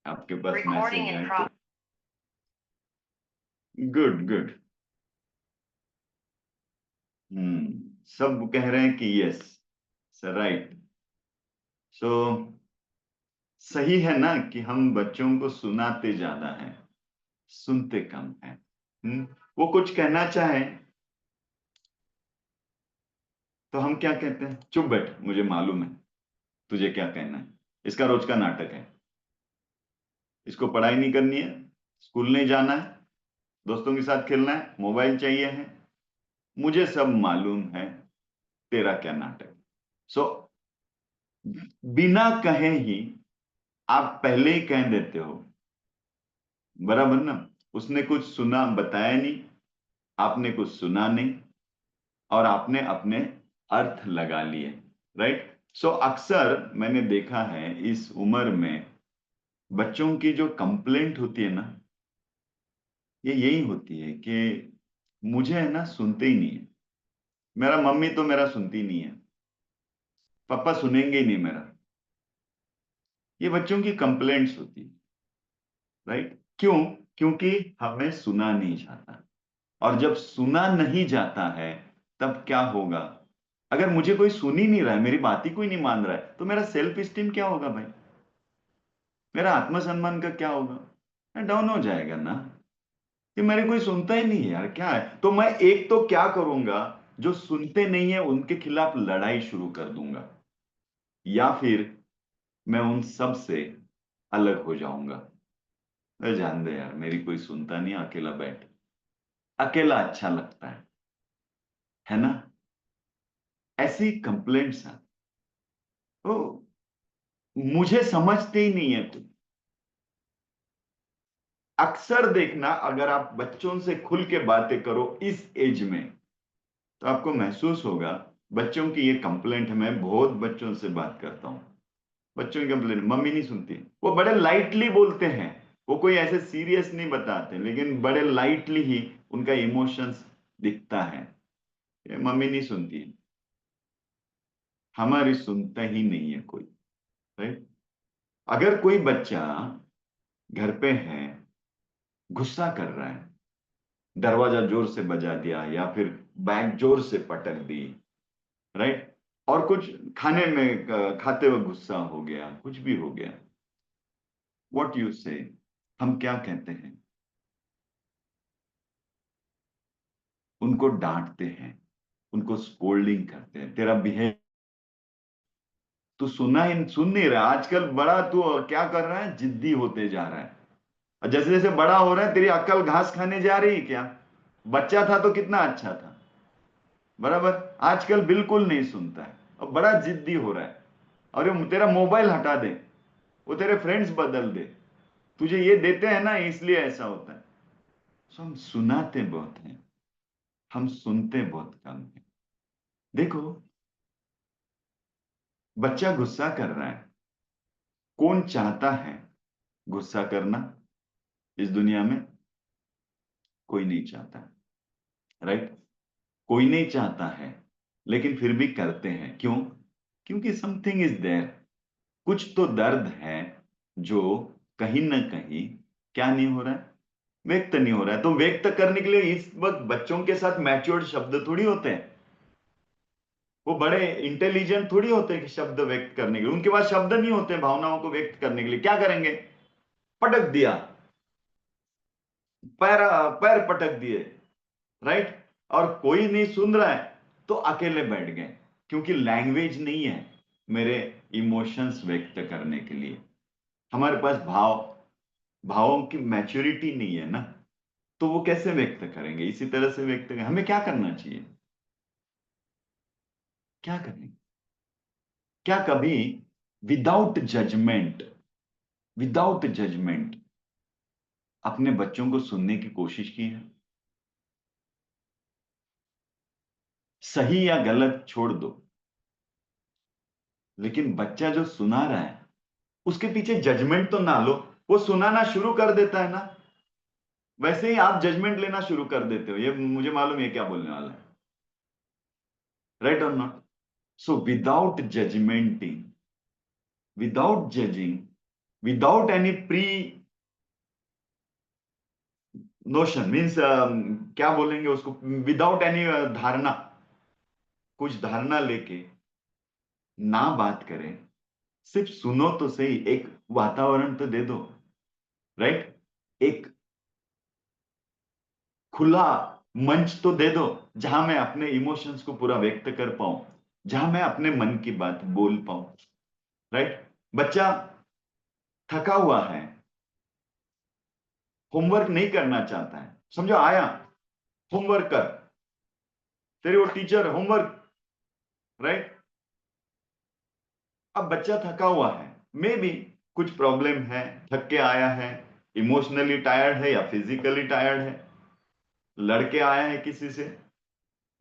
आपके पास मैसेज है तो गुड गुड। सब कह रहे हैं कि यस सर, राइट। सो सही है ना कि हम बच्चों को सुनाते ज्यादा हैं, सुनते कम हैं। वो कुछ कहना चाहे तो हम क्या कहते हैं, चुप बैठ, मुझे मालूम है तुझे क्या कहना है। इसका रोज का नाटक है। इसको पढ़ाई नहीं करनी है, स्कूल नहीं जाना है, दोस्तों के साथ खेलना है, मोबाइल चाहिए है, मुझे सब मालूम है, तेरा क्या नाटक। सो बिना कहे ही आप पहले ही कह देते हो, बराबर ना। उसने कुछ सुना बताया नहीं, आपने कुछ सुना नहीं, और आपने अपने अर्थ लगा लिए, राइट। सो अक्सर मैंने देखा है इस उम्र में बच्चों की जो कंप्लेंट होती है ना, ये यही होती है कि मुझे है ना सुनते ही नहीं है, मेरा मम्मी तो मेरा सुनती नहीं है, पापा सुनेंगे ही नहीं मेरा। ये बच्चों की कंप्लेंट्स होती है, राइट। क्यों? क्योंकि हमें सुना नहीं जाता। और जब सुना नहीं जाता है तब क्या होगा? अगर मुझे कोई सुन ही नहीं रहा है, मेरी बात ही कोई नहीं मान रहा है, तो मेरा सेल्फ स्टीम क्या होगा भाई? मेरा आत्मसम्मान का क्या होगा? डाउन हो जाएगा ना। कि मेरे कोई सुनता ही नहीं है यार, क्या है? तो मैं एक तो क्या करूंगा, जो सुनते नहीं है उनके खिलाफ लड़ाई शुरू कर दूंगा, या फिर मैं उन सब से अलग हो जाऊंगा। अरे जान दे यार, मेरी कोई सुनता नहीं, अकेला बैठ, अकेला अच्छा लगता है ना। ऐसी कंप्लेंट्स हैं तो मुझे समझते ही नहीं है तुम। अक्सर देखना, अगर आप बच्चों से खुल के बातें करो इस एज में, तो आपको महसूस होगा बच्चों की ये कंप्लेंट है। मैं बहुत बच्चों से बात करता हूं, बच्चों की कंप्लेंट, मम्मी नहीं सुनती। वो बड़े लाइटली बोलते हैं, वो कोई ऐसे सीरियस नहीं बताते, लेकिन बड़े लाइटली ही उनका इमोशंस दिखता है। ये मम्मी नहीं सुनती, हमारी सुनता ही नहीं है कोई, राइट। अगर कोई बच्चा घर पे है, गुस्सा कर रहा है, दरवाजा जोर से बजा दिया या फिर बैग जोर से पटक दी, राइट, और कुछ खाने में खाते हुए गुस्सा हो गया, कुछ भी हो गया, व्हाट यू से, हम क्या कहते हैं? उनको डांटते हैं, उनको स्कोल्डिंग करते हैं, तेरा बिहेव, तू सुन नहीं रहा आजकल, बड़ा तू क्या कर रहा है, जिद्दी होते जा रहा है। और जैसे जैसे बड़ा हो रहा है, तेरी अक्ल घास खाने जा रही है क्या? बच्चा था तो कितना अच्छा था, बराबर। आजकल बिल्कुल नहीं सुनता है और बड़ा जिद्दी हो रहा है। और ये तेरा मोबाइल हटा दे, वो तेरे फ्रेंड्स बदल दे, तुझे ये देते हैं ना इसलिए ऐसा होता है। सो हम सुनाते बहुत हैं, हम सुनते बहुत कम हैं। देखो, बच्चा गुस्सा कर रहा है, कौन चाहता है गुस्सा करना इस दुनिया में? कोई नहीं चाहता, राइट। कोई नहीं चाहता है, लेकिन फिर भी करते हैं, क्यों? क्योंकि समथिंग इज देयर, कुछ तो दर्द है जो कहीं ना कहीं क्या नहीं हो रहा है, व्यक्त नहीं हो रहा है। तो व्यक्त करने के लिए इस वक्त बच्चों के साथ मैच्योर्ड शब्द थोड़ी होते हैं, वो बड़े इंटेलिजेंट थोड़ी होते हैं कि शब्द व्यक्त करने के लिए, उनके पास शब्द नहीं होते भावनाओं को व्यक्त करने के लिए। क्या करेंगे? पटक दिया, पैर पैर पटक दिए, राइट। और कोई नहीं सुन रहा है तो अकेले बैठ गए, क्योंकि लैंग्वेज नहीं है मेरे इमोशंस व्यक्त करने के लिए। हमारे पास भावों की मैच्योरिटी नहीं है ना, तो वो कैसे व्यक्त करेंगे? इसी तरह से व्यक्त करेंगे। हमें क्या करना चाहिए? क्या करें? क्या कभी विदाउट जजमेंट, विदाउट जजमेंट अपने बच्चों को सुनने की कोशिश की है? सही या गलत छोड़ दो, लेकिन बच्चा जो सुना रहा है उसके पीछे जजमेंट तो ना लो। वो सुनाना शुरू कर देता है ना, वैसे ही आप जजमेंट लेना शुरू कर देते हो, ये मुझे मालूम है क्या बोलने वाला है, राइट और not? So without judgementing, without judging, without any pre notion, means क्या बोलेंगे उसको, विदाउट एनी धारणा, कुछ धारणा लेके ना बात करें, सिर्फ सुनो तो सही, एक वातावरण तो दे दो, राइट? एक खुला मंच तो दे दो जहां मैं अपने इमोशंस को पूरा व्यक्त कर पाऊं, जहां मैं अपने मन की बात बोल पाऊं, राइट? बच्चा थका हुआ है, होमवर्क नहीं करना चाहता है, समझो आया, होमवर्क कर, तेरी वो टीचर होमवर्क, राइट? अब बच्चा थका हुआ है, मे बी कुछ प्रॉब्लम है, थक के आया है, इमोशनली टायर्ड है या फिजिकली टायर्ड है, लड़के आया है किसी से,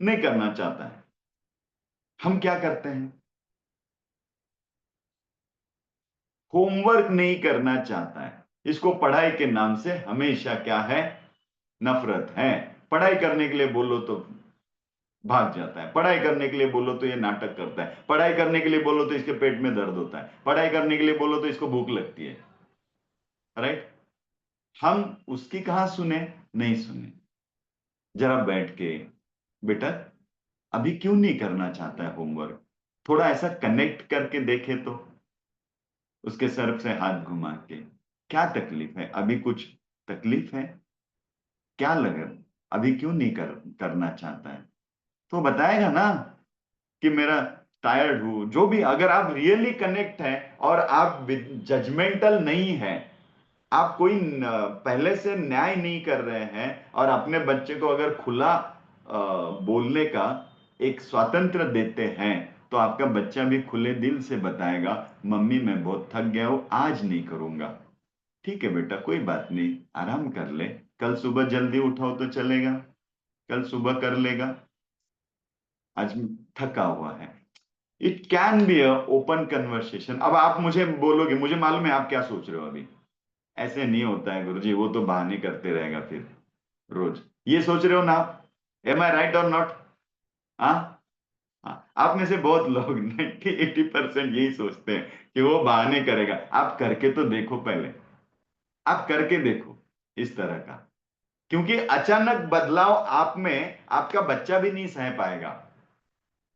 नहीं करना चाहता है। हम क्या करते हैं? होमवर्क नहीं करना चाहता है, इसको पढ़ाई के नाम से हमेशा क्या है, नफरत है। पढ़ाई करने के लिए बोलो तो भाग जाता है, पढ़ाई करने के लिए बोलो तो ये नाटक करता है, पढ़ाई करने के लिए बोलो तो इसके पेट में दर्द होता है, पढ़ाई करने के लिए बोलो तो इसको भूख लगती है, राइट? हम उसकी कहां सुने? नहीं सुने। जरा बैठ के, बेटा अभी क्यों नहीं करना चाहता है होमवर्क, थोड़ा ऐसा कनेक्ट करके देखे तो, उसके सर से हाथ घुमा के, क्या तकलीफ है अभी, कुछ तकलीफ है, क्या लगा, अभी क्यों नहीं करना चाहता है? तो बताएगा ना कि मेरा टायर्ड हूं, जो भी। अगर आप रियली कनेक्ट है और आप जजमेंटल नहीं है, आप कोई पहले से न्याय नहीं कर रहे हैं, और अपने बच्चे को अगर खुला बोलने का एक स्वातंत्र देते हैं, तो आपका बच्चा भी खुले दिल से बताएगा, मम्मी मैं बहुत थक गया हूं, आज नहीं करूंगा। ठीक है बेटा, कोई बात नहीं, आराम कर ले, कल सुबह जल्दी उठाओ तो चलेगा, कल सुबह कर लेगा, आज थका हुआ है। It can be a open conversation. अब आप मुझे बोलोगे, मुझे मालूम है आप क्या सोच रहे हो अभी, ऐसे नहीं होता है गुरुजी, वो तो बहाने करते रहेगा फिर रोज, ये सोच रहे हो ना आप? एम आई राइट और नॉट? हाँ, हाँ, आप में से बहुत लोग 90-80% यही सोचते हैं कि वो बहाने करेगा। आप करके तो देखो पहले, आप करके देखो इस तरह का, क्योंकि अचानक बदलाव आप में आपका बच्चा भी नहीं सह पाएगा।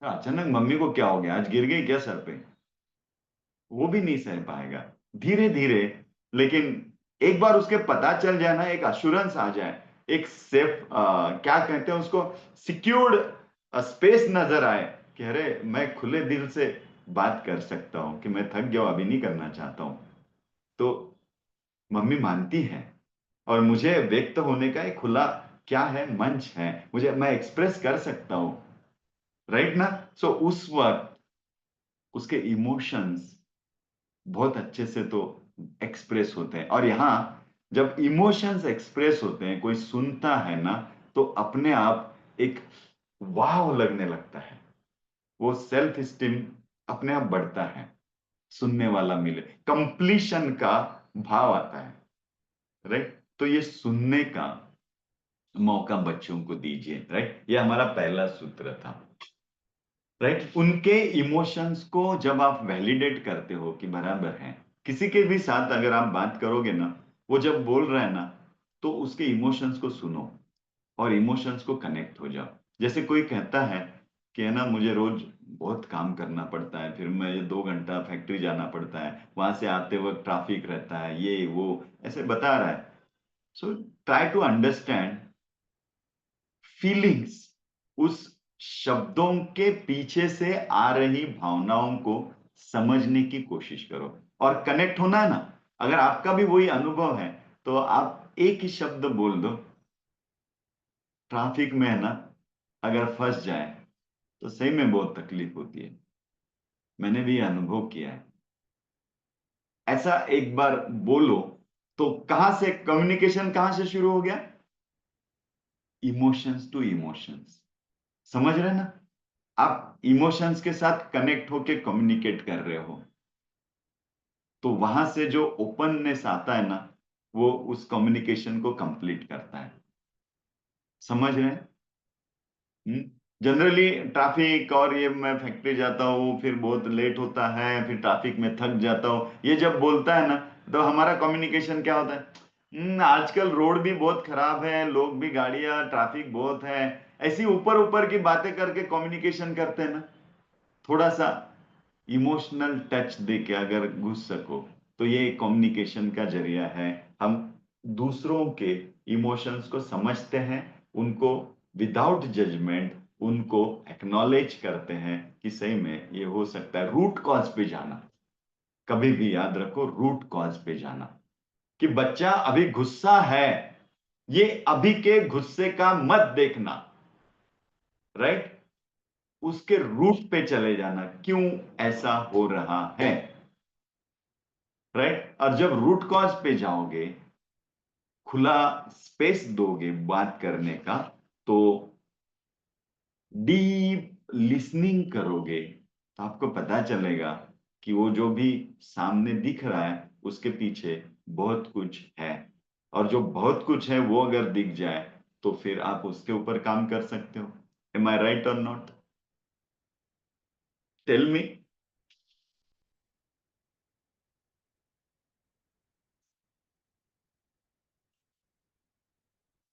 अचानक मम्मी को क्या हो गया, आज गिर गई क्या सर पे, वो भी नहीं सह पाएगा। धीरे धीरे, लेकिन एक बार उसके पता चल जाए ना, एक अश्योरेंस आ जाए, एक सेफ, क्या कहते हैं उसको, सिक्योर्ड स्पेस नजर आए कि अरे मैं खुले दिल से बात कर सकता हूं, कि मैं थक गया हूं, अभी नहीं करना चाहता हूं, तो मम्मी मानती है, और मुझे व्यक्त होने का एक खुला क्या है, मंच है, मुझे, मैं एक्सप्रेस कर सकता हूं, राइट ना? सो उस वक्त उसके इमोशंस बहुत अच्छे से तो एक्सप्रेस होते हैं। और यहाँ जब इमोशंस एक्सप्रेस होते हैं, कोई सुनता है ना, तो अपने आप एक वाव लगने लगता है, वो सेल्फ स्टीम अपने आप बढ़ता है, सुनने वाला मिले, कंप्लीशन का भाव आता है, राइट? तो ये सुनने का मौका बच्चों को दीजिए, राइट? ये हमारा पहला सूत्र था, राइट? उनके इमोशंस को जब आप वैलिडेट करते हो कि बराबर है, किसी के भी साथ अगर आप बात करोगे ना, वो जब बोल रहा है ना, तो उसके इमोशंस को सुनो और इमोशंस को कनेक्ट हो जाओ। जैसे कोई कहता है कि है ना, मुझे रोज बहुत काम करना पड़ता है, फिर मैं 2 घंटा फैक्ट्री जाना पड़ता है, वहां से आते वक्त ट्रैफिक रहता है, ये वो ऐसे बता रहा है। So try to understand feelings, उस शब्दों के पीछे से आ रही भावनाओं को समझने की कोशिश करो, और कनेक्ट होना है ना। अगर आपका भी वही अनुभव है, तो आप एक ही शब्द बोल दो, ट्रैफिक में है ना, अगर फंस जाए तो सही में बहुत तकलीफ होती है, मैंने भी अनुभव किया है। ऐसा एक बार बोलो, तो कहां से कम्युनिकेशन, कहां से शुरू हो गया? इमोशंस टू इमोशंस, समझ रहे हैं ना? आप इमोशंस के साथ कनेक्ट होके कम्युनिकेट कर रहे हो, तो वहां से जो ओपननेस आता है ना, वो उस कम्युनिकेशन को कंप्लीट करता है। समझ रहे हैं? जनरली ट्रैफिक, और ये मैं फैक्ट्री जाता हूँ, फिर बहुत लेट होता है, फिर ट्रैफिक में थक जाता हूँ, ये जब बोलता है ना, तो हमारा कम्युनिकेशन क्या होता है, आजकल रोड भी बहुत खराब है, लोग भी, गाड़ियां, ट्रैफिक बहुत है, ऐसी ऊपर ऊपर की बातें करके कम्युनिकेशन करते हैं ना। थोड़ा सा इमोशनल टच देके अगर घुस सको तो ये कम्युनिकेशन का जरिया है। हम दूसरों के इमोशंस को समझते हैं, उनको विदाउट जजमेंट उनको एक्नॉलेज करते हैं कि सही में ये हो सकता है। रूट कॉज पे जाना, कभी भी याद रखो, रूट कॉज पे जाना, कि बच्चा अभी गुस्सा है, ये अभी के गुस्से का मत देखना, राइट, उसके रूट पे चले जाना, क्यों ऐसा हो रहा है, राइट। और जब रूट कॉज पे जाओगे, खुला स्पेस दोगे बात करने का, तो डीप लिसनिंग करोगे, तो आपको पता चलेगा कि वो जो भी सामने दिख रहा है उसके पीछे बहुत कुछ है। और जो बहुत कुछ है वो अगर दिख जाए तो फिर आप उसके ऊपर काम कर सकते हो। एम आई राइट और not? Tell me.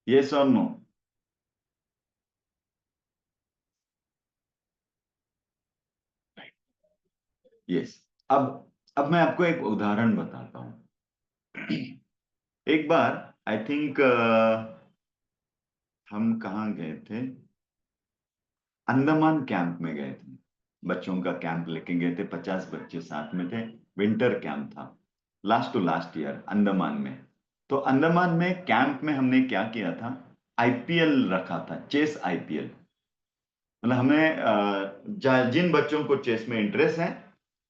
Yes or no? Yes. अब मैं आपको एक उदाहरण बताता हूं। एक बार, आई थिंक, हम कहाँ गए थे, अंडमान कैंप में गए थे। बच्चों का कैंप लेके गए थे, 50 बच्चे साथ में थे। विंटर कैंप था, last to last year, Andaman में। तो अंडमान में कैंप में हमने क्या किया था, आईपीएल रखा था, चेस आईपीएल। मतलब हमने जिन बच्चों को चेस में इंटरेस्ट है,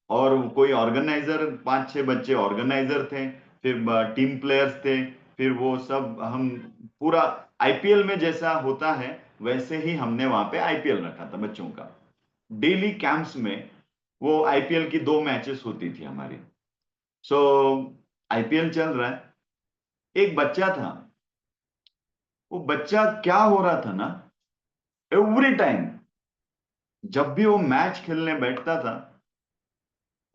और कोई ऑर्गेनाइजर, 5-6 बच्चे ऑर्गेनाइजर थे, फिर टीम प्लेयर्स थे, फिर वो सब हम पूरा आईपीएल में जैसा होता है वैसे ही हमने वहां पे आईपीएल रखा था बच्चों का। डेली कैंप्स में वो आईपीएल की 2 मैचेस होती थी हमारी। सो आईपीएल चल रहा है, एक बच्चा था, वो बच्चा क्या हो रहा था ना, एवरी टाइम जब भी वो मैच खेलने बैठता था,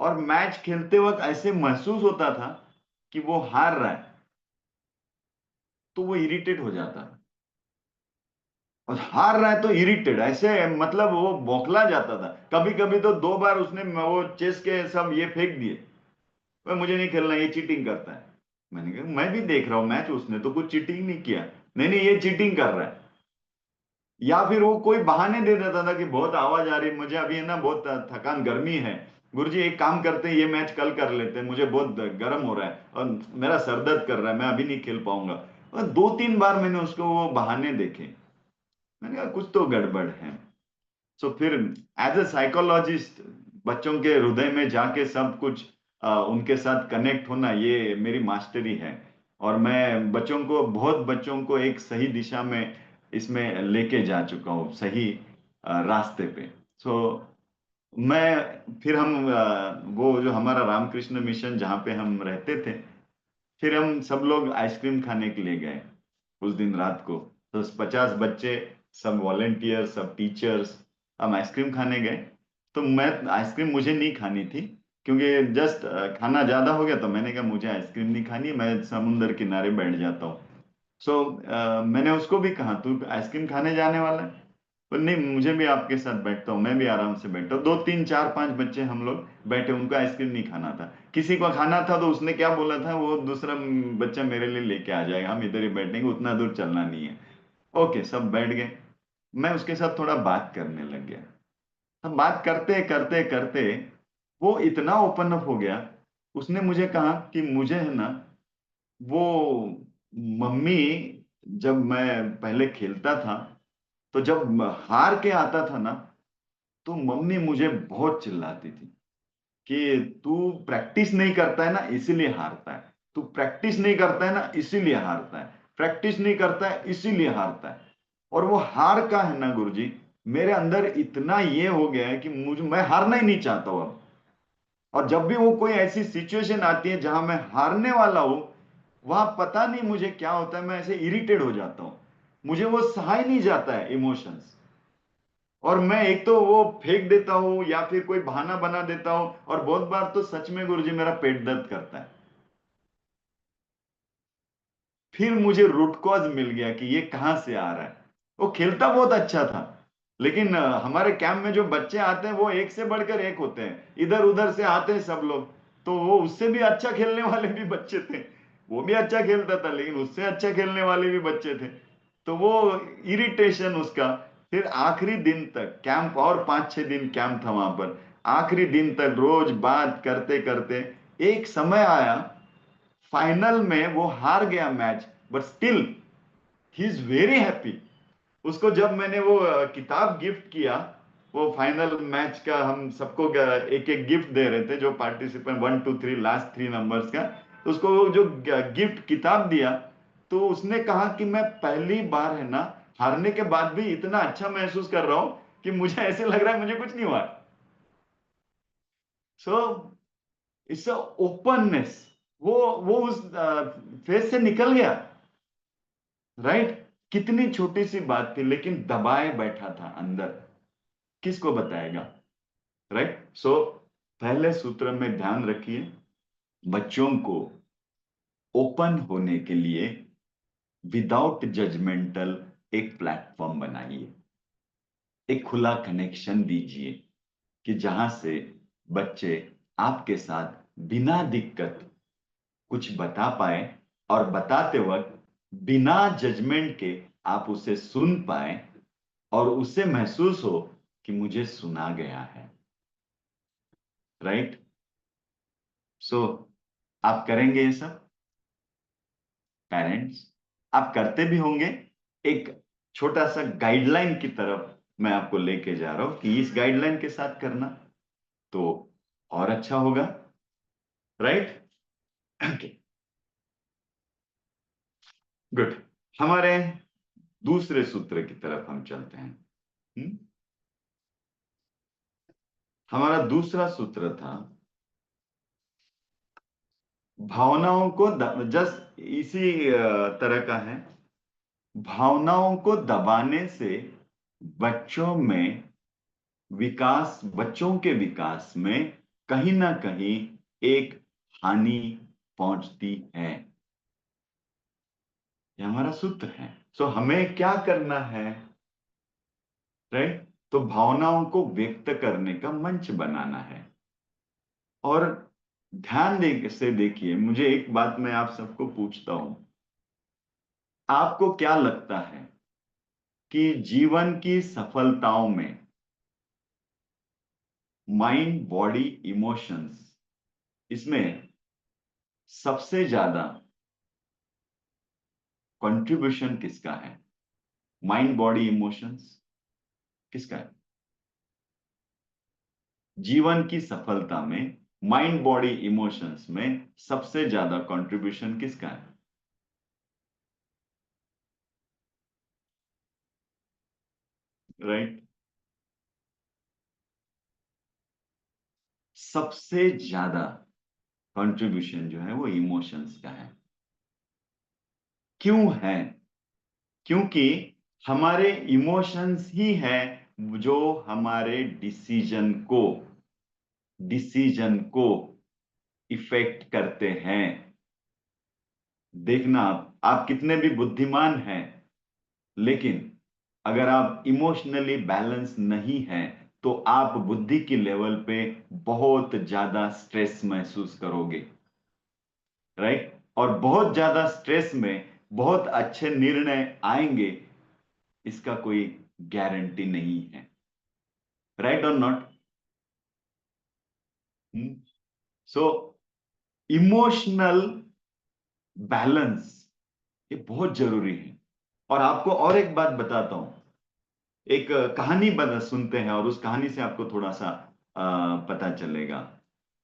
और मैच खेलते वक्त ऐसे महसूस होता था कि वो हार रहा है, तो वो इरिटेट हो जाता है। और हार रहा है तो इरिटेट, ऐसे मतलब वो बौखला जाता था। कभी कभी तो 2 बार उसने वो चेस के सब ये फेंक दिए, "ओए, मुझे नहीं खेलना, ये चीटिंग करता है।" मैंने कहा, मैं भी देख रहा हूं मैच, उसने तो कुछ चीटिंग नहीं किया। नहीं नहीं, ये चीटिंग कर रहा है। या फिर वो कोई बहाने दे देता था कि बहुत आवाज आ रही है, मुझे अभी है ना बहुत थकान, गर्मी है, गुरुजी एक काम करते हैं, ये मैच कल कर लेते हैं, मुझे बहुत गर्म हो रहा है और मेरा सर दर्द कर रहा है, मैं अभी नहीं खेल पाऊंगा। और 2-3 बार मैंने उसको वो बहाने देखे। मैंने कहा कुछ तो गड़बड़ है। सो फिर एज ए साइकोलॉजिस्ट, बच्चों के हृदय में जाके सब कुछ उनके साथ कनेक्ट होना, ये मेरी मास्टरी है। और मैं बच्चों को, बहुत बच्चों को एक सही दिशा में इसमें लेके जा चुका हूँ, सही रास्ते पे। सो मैं फिर हम वो जो हमारा रामकृष्ण मिशन जहाँ पे हम रहते थे, फिर हम सब लोग आइसक्रीम खाने के लिए गए उस दिन रात को। तो 50 बच्चे, सब वॉलेंटियर, सब टीचर्स, हम आइसक्रीम खाने गए। तो मैं, आइसक्रीम मुझे नहीं खानी थी, क्योंकि जस्ट खाना ज्यादा हो गया, तो मैंने कहा मुझे आइसक्रीम नहीं खानी है, मैं समुंदर किनारे बैठ जाता हूँ। सो मैंने उसको भी कहा, तू आइसक्रीम खाने जाने वाला है? पर नहीं, मुझे भी आपके साथ बैठता हूँ, मैं भी आराम से बैठता हूँ। 2-3-4-5 बच्चे हम लोग बैठे, उनको आइसक्रीम नहीं खाना था। किसी को खाना था तो उसने क्या बोला था, वो दूसरा बच्चा मेरे लिए लेके आ जाएगा, हम इधर ही बैठेंगे, उतना दूर चलना नहीं है। ओके, सब बैठ गए। मैं उसके साथ थोड़ा बात करने लग गया। अब बात करते करते करते वो इतना ओपन अप हो गया। उसने मुझे कहा कि मुझे है ना, वो मम्मी, जब मैं पहले खेलता था, तो जब हार के आता था ना, तो मम्मी मुझे बहुत चिल्लाती थी कि तू प्रैक्टिस नहीं करता है ना इसीलिए हारता है, तू प्रैक्टिस नहीं करता है ना इसीलिए हारता है, प्रैक्टिस नहीं करता है इसीलिए हारता है। और वो हार का है ना गुरुजी, मेरे अंदर इतना ये हो गया है कि मुझे, मैं हारना ही नहीं चाहता हूं अब। और जब भी वो कोई ऐसी सिचुएशन आती है जहां मैं हारने वाला हूं, वहां पता नहीं मुझे क्या होता है, मैं ऐसे इरिटेट हो जाता हूं, मुझे वो सहा ही नहीं जाता है इमोशंस। और मैं एक तो वो फेंक देता हूँ या फिर कोई बहाना बना देता हूँ, और बहुत बार तो सच में गुरुजी मेरा पेट दर्द करता है। फिर मुझे रूट कॉज मिल गया कि ये कहाँ से आ रहा है। वो खेलता बहुत अच्छा था, लेकिन हमारे कैंप में जो बच्चे आते हैं वो एक से बढ़कर एक होते हैं, इधर उधर से आते हैं सब लोग। तो वो उससे भी अच्छा खेलने वाले भी बच्चे थे, वो भी अच्छा खेलता था लेकिन उससे अच्छा खेलने वाले भी बच्चे थे। तो वो इरिटेशन उसका, फिर आखिरी दिन तक कैंप, और 5-6 दिन कैंप था वहां पर, आखिरी दिन तक रोज बात करते करते एक समय आया, फाइनल में वो हार गया match, but still he is very happy. उसको जब मैंने वो किताब गिफ्ट किया, वो फाइनल मैच का हम सबको एक एक गिफ्ट दे रहे थे जो पार्टिसिपेंट 1 2 3 लास्ट 3 नंबर्स का, तो उसको वो जो गिफ्ट किताब दिया, तो उसने कहा कि मैं पहली बार है ना, हारने के बाद भी इतना अच्छा महसूस कर रहा हूं कि मुझे ऐसे लग रहा है मुझे कुछ नहीं हुआ। सो इट्स ओपननेस, वो उस फेज से निकल गया, राइट। कितनी छोटी सी बात थी लेकिन दबाए बैठा था अंदर, किसको बताएगा, राइट। सो पहले सूत्र में ध्यान रखिए, बच्चों को ओपन होने के लिए विदाउट जजमेंटल एक प्लेटफॉर्म बनाइए, एक खुला कनेक्शन दीजिए कि जहां से बच्चे आपके साथ बिना दिक्कत कुछ बता पाए, और बताते वक्त बिना जजमेंट के आप उसे सुन पाए और उसे महसूस हो कि मुझे सुना गया है, राइट। सो आप करेंगे ये सब, पेरेंट्स, आप करते भी होंगे। एक छोटा सा गाइडलाइन की तरफ मैं आपको लेके जा रहा हूं कि इस गाइडलाइन के साथ करना तो और अच्छा होगा, राइट। Okay, good. हमारे दूसरे सूत्र की तरफ हम चलते हैं। हम्म? हमारा दूसरा सूत्र था, भावनाओं को जस्ट इसी तरह का है, भावनाओं को दबाने से बच्चों में बच्चों के विकास में कहीं ना कहीं एक हानि पहुंचती है। ये हमारा सूत्र है। सो हमें क्या करना है, राइट। तो भावनाओं को व्यक्त करने का मंच बनाना है। और ध्यान दे से देखिए, मुझे एक बात मैं आप सबको पूछता हूं, आपको क्या लगता है कि जीवन की सफलताओं में माइंड बॉडी इमोशंस, इसमें सबसे ज्यादा कंट्रीब्यूशन किसका है? माइंड बॉडी इमोशंस किसका है? जीवन की सफलता में माइंड बॉडी इमोशंस में सबसे ज्यादा कंट्रीब्यूशन किसका है? राइट। सबसे ज्यादा कंट्रीब्यूशन जो है वो इमोशंस का है। क्यों है? क्योंकि हमारे इमोशंस ही है जो हमारे डिसीजन को इफेक्ट करते हैं। देखना, आप कितने भी बुद्धिमान हैं, लेकिन अगर आप इमोशनली बैलेंस नहीं हैं तो आप बुद्धि की लेवल पे बहुत ज्यादा स्ट्रेस महसूस करोगे, राइट। और बहुत ज्यादा स्ट्रेस में बहुत अच्छे निर्णय आएंगे, इसका कोई गारंटी नहीं है, राइट और नॉट। सो इमोशनल बैलेंस ये बहुत जरूरी है। और आपको और एक बात बताता हूं, एक कहानी बता सुनते हैं और उस कहानी से आपको थोड़ा सा पता चलेगा।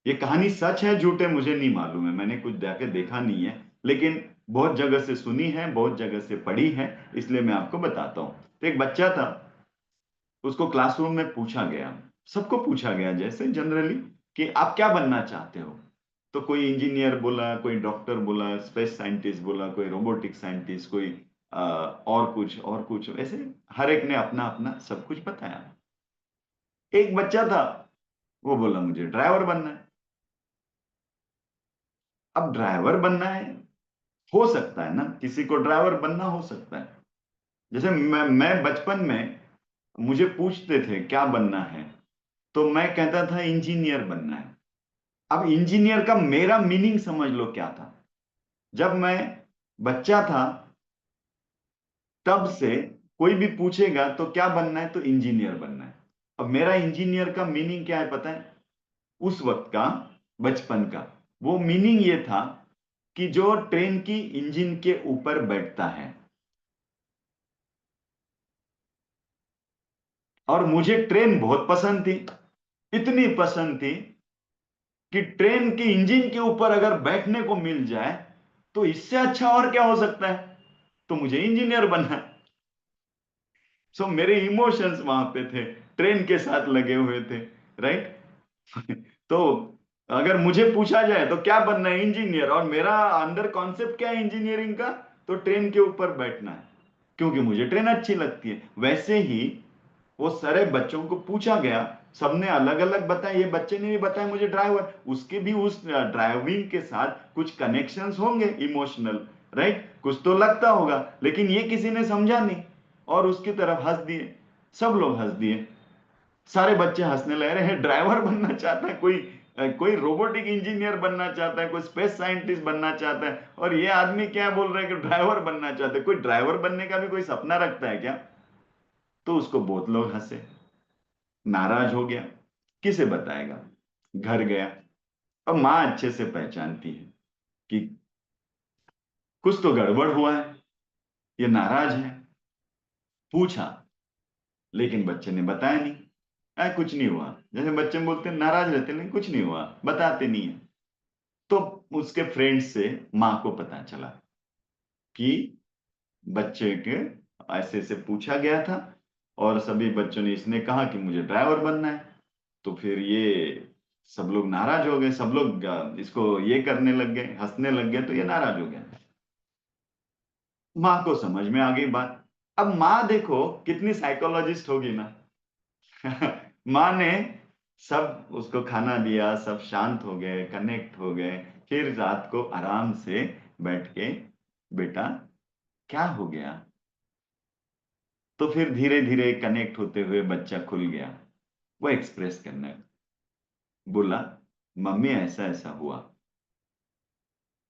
ये कहानी सच है झूठ है मुझे नहीं मालूम है, मैंने कुछ जाके देखा नहीं है, लेकिन बहुत जगह से सुनी है, बहुत जगह से पढ़ी है, इसलिए मैं आपको बताता हूँ। तो एक बच्चा था, उसको क्लासरूम में पूछा गया, सबको पूछा गया जैसे जनरली, कि आप क्या बनना चाहते हो। तो कोई इंजीनियर बोला, कोई डॉक्टर बोला, स्पेस साइंटिस्ट बोला, कोई रोबोटिक साइंटिस्ट, कोई और कुछ ऐसे, हर एक ने अपना अपना सब कुछ बताया। एक बच्चा था, वो बोला मुझे ड्राइवर बनना है। अब ड्राइवर बनना है, हो सकता है ना, किसी को ड्राइवर बनना हो सकता है। जैसे मैं बचपन में मुझे पूछते थे क्या बनना है, तो मैं कहता था इंजीनियर बनना है। अब इंजीनियर का मेरा मीनिंग समझ लो क्या था। जब मैं बच्चा था तब से कोई भी पूछेगा तो क्या बनना है, तो इंजीनियर बनना है। अब मेरा इंजीनियर का मीनिंग क्या है पता है, उस वक्त का, बचपन का, वो मीनिंग ये था कि जो ट्रेन की इंजन के ऊपर बैठता है। और मुझे ट्रेन बहुत पसंद थी, इतनी पसंद थी कि ट्रेन की इंजन के ऊपर अगर बैठने को मिल जाए तो इससे अच्छा और क्या हो सकता है, तो मुझे इंजीनियर बनना है। सो मेरे इमोशंस वहां पे थे, ट्रेन के साथ लगे हुए थे, राइट। तो अगर मुझे पूछा जाए तो क्या बनना है, इंजीनियर, और मेरा अंदर कॉन्सेप्ट क्या है इंजीनियरिंग का, तो ट्रेन के ऊपर बैठना है, क्योंकि मुझे ट्रेन अच्छी लगती है। वैसे ही वो सारे बच्चों को पूछा गया, सबने अलग अलग बताया, ये बच्चे ने भी बताया मुझे ड्राइवर, उसके भी उस ड्राइविंग के साथ कुछ कनेक्शंस होंगे इमोशनल, राइट, कुछ तो लगता होगा, लेकिन ये किसी ने समझा नहीं और उसकी तरफ हंस दिए, सब लोग हंस दिए, सारे बच्चे हंसने लगे, रहे ड्राइवर बनना चाहता है कोई, कोई रोबोटिक इंजीनियर बनना चाहता है, कोई स्पेस साइंटिस्ट बनना चाहता है, और ये आदमी क्या बोल रहा है कि ड्राइवर बनना चाहते हैं। कोई ड्राइवर बनने का भी कोई सपना रखता है क्या? तो उसको बहुत लोग हंसे, नाराज हो गया, किसे बताएगा, घर गया। अब मां अच्छे से पहचानती है कि कुछ तो गड़बड़ हुआ है, ये नाराज है। पूछा, लेकिन बच्चे ने बताया नहीं। कुछ नहीं हुआ, जैसे बच्चे बोलते हैं नाराज रहते हैं, लेकिन कुछ नहीं हुआ, बताते नहीं है। तो उसके फ्रेंड से मां को पता चला कि बच्चे के ऐसे ऐसे पूछा गया था और सभी बच्चों ने, इसने कहा कि मुझे ड्राइवर बनना है। तो फिर ये सब लोग नाराज हो गए, सब लोग इसको ये करने लग गए, हंसने लग गए, तो ये नाराज हो गया। माँ को समझ में आ गई बात। अब माँ देखो कितनी साइकोलॉजिस्ट होगी ना। माँ ने सब उसको खाना दिया, सब शांत हो गए, कनेक्ट हो गए। फिर रात को आराम से बैठ के, बेटा क्या हो गया, तो फिर धीरे धीरे कनेक्ट होते हुए बच्चा खुल गया। वो एक्सप्रेस करने बोला, मम्मी ऐसा ऐसा हुआ।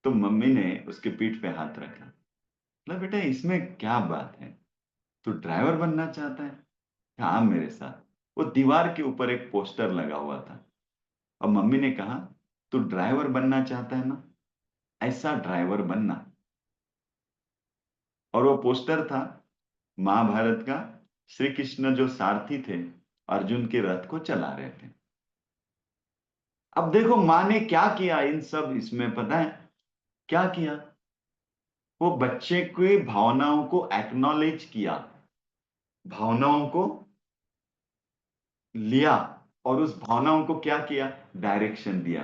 तो मम्मी ने उसके पीठ पे हाथ रखा, बोला बेटा इसमें क्या बात है, तू ड्राइवर बनना चाहता है? हाँ मेरे साथ। वो दीवार के ऊपर एक पोस्टर लगा हुआ था, और मम्मी ने कहा तू ड्राइवर बनना चाहता है ना, ऐसा ड्राइवर बनना। और वो पोस्टर था महाभारत का, श्री कृष्ण जो सारथी थे, अर्जुन के रथ को चला रहे थे। अब देखो माँ ने क्या किया इन सब, इसमें पता है क्या किया, वो बच्चे की भावनाओं को एक्नॉलेज किया, भावनाओं को लिया, और उस भावनाओं को क्या किया, डायरेक्शन दिया।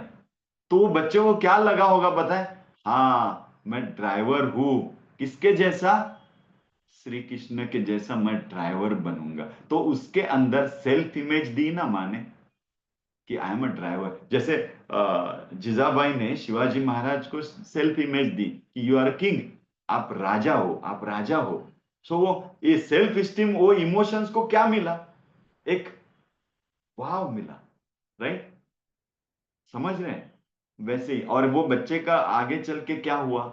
तो वो बच्चों को क्या लगा होगा पता है, हाँ मैं ड्राइवर हूं, किसके जैसा, श्री कृष्ण के जैसा मैं ड्राइवर बनूंगा। तो उसके अंदर सेल्फ इमेज दी ना माने कि आई एम अ ड्राइवर। जैसे जिजाबाई ने शिवाजी महाराज को सेल्फ इमेज दी कि यू आर किंग, आप राजा हो, आप राजा हो। सो वो ये सेल्फ स्टीम, वो इमोशंस को क्या मिला, एक वाव मिला, राइट, समझ रहे हैं? वैसे ही, और वो बच्चे का आगे चल के क्या हुआ,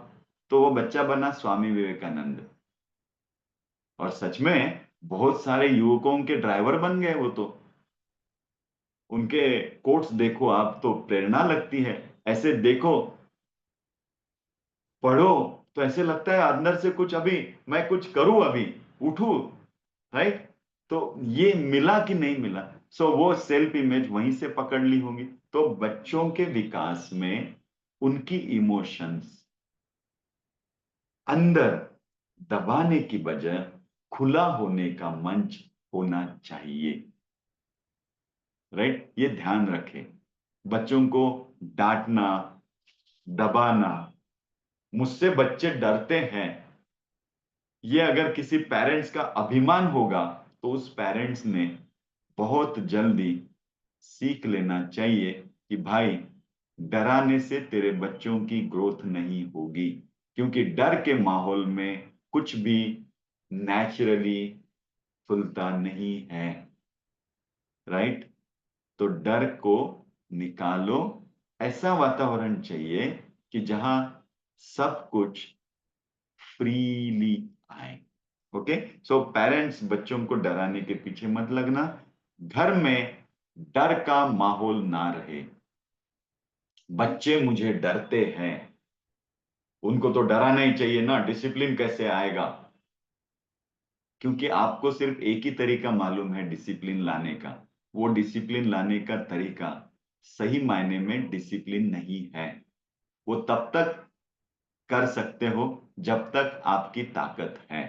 तो वो बच्चा बना स्वामी विवेकानंद। और सच में बहुत सारे युवकों के ड्राइवर बन गए वो तो। उनके कोट्स देखो आप तो प्रेरणा लगती है, ऐसे देखो, पढ़ो, तो ऐसे लगता है अंदर से कुछ, अभी मैं कुछ करूं, अभी उठूं, राइट। तो ये मिला कि नहीं मिला? सो वो सेल्फ इमेज वहीं से पकड़ ली होंगी। तो बच्चों के विकास में उनकी इमोशंस अंदर दबाने की बजाय खुला होने का मंच होना चाहिए, राइट, ये ध्यान रखें। बच्चों को डांटना, दबाना, मुझसे बच्चे डरते हैं, ये अगर किसी पेरेंट्स का अभिमान होगा तो उस पेरेंट्स ने बहुत जल्दी सीख लेना चाहिए कि भाई डराने से तेरे बच्चों की ग्रोथ नहीं होगी। क्योंकि डर के माहौल में कुछ भी नेचुरली खुलता नहीं है, राइट? तो डर को निकालो, ऐसा वातावरण चाहिए कि जहां सब कुछ फ्रीली आए। ओके, सो पेरेंट्स बच्चों को डराने के पीछे मत लगना। घर में डर का माहौल ना रहे। बच्चे मुझे डरते हैं, उनको तो डराना ही चाहिए ना, डिसिप्लिन कैसे आएगा? क्योंकि आपको सिर्फ एक ही तरीका मालूम है डिसिप्लिन लाने का। वो डिसिप्लिन लाने का तरीका सही मायने में डिसिप्लिन नहीं है। वो तब तक कर सकते हो जब तक आपकी ताकत है।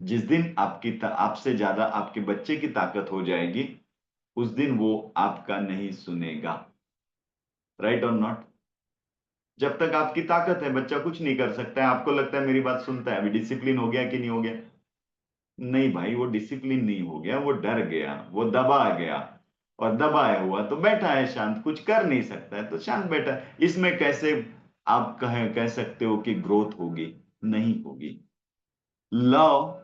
जिस दिन आपसे ज्यादा आपके बच्चे की ताकत हो जाएगी, उस दिन वो आपका नहीं सुनेगा। राइट और नॉट? जब तक आपकी ताकत है बच्चा कुछ नहीं कर सकता है। आपको लगता है मेरी बात सुनता है, अभी डिसिप्लिन हो गया कि नहीं हो गया? नहीं भाई, वो डिसिप्लिन नहीं हो गया, वो डर गया, वो दबा गया। और दबाया हुआ तो बैठा है शांत, कुछ कर नहीं सकता है तो शांत बैठा है। इसमें कैसे आप कह सकते हो कि ग्रोथ होगी? नहीं होगी। Love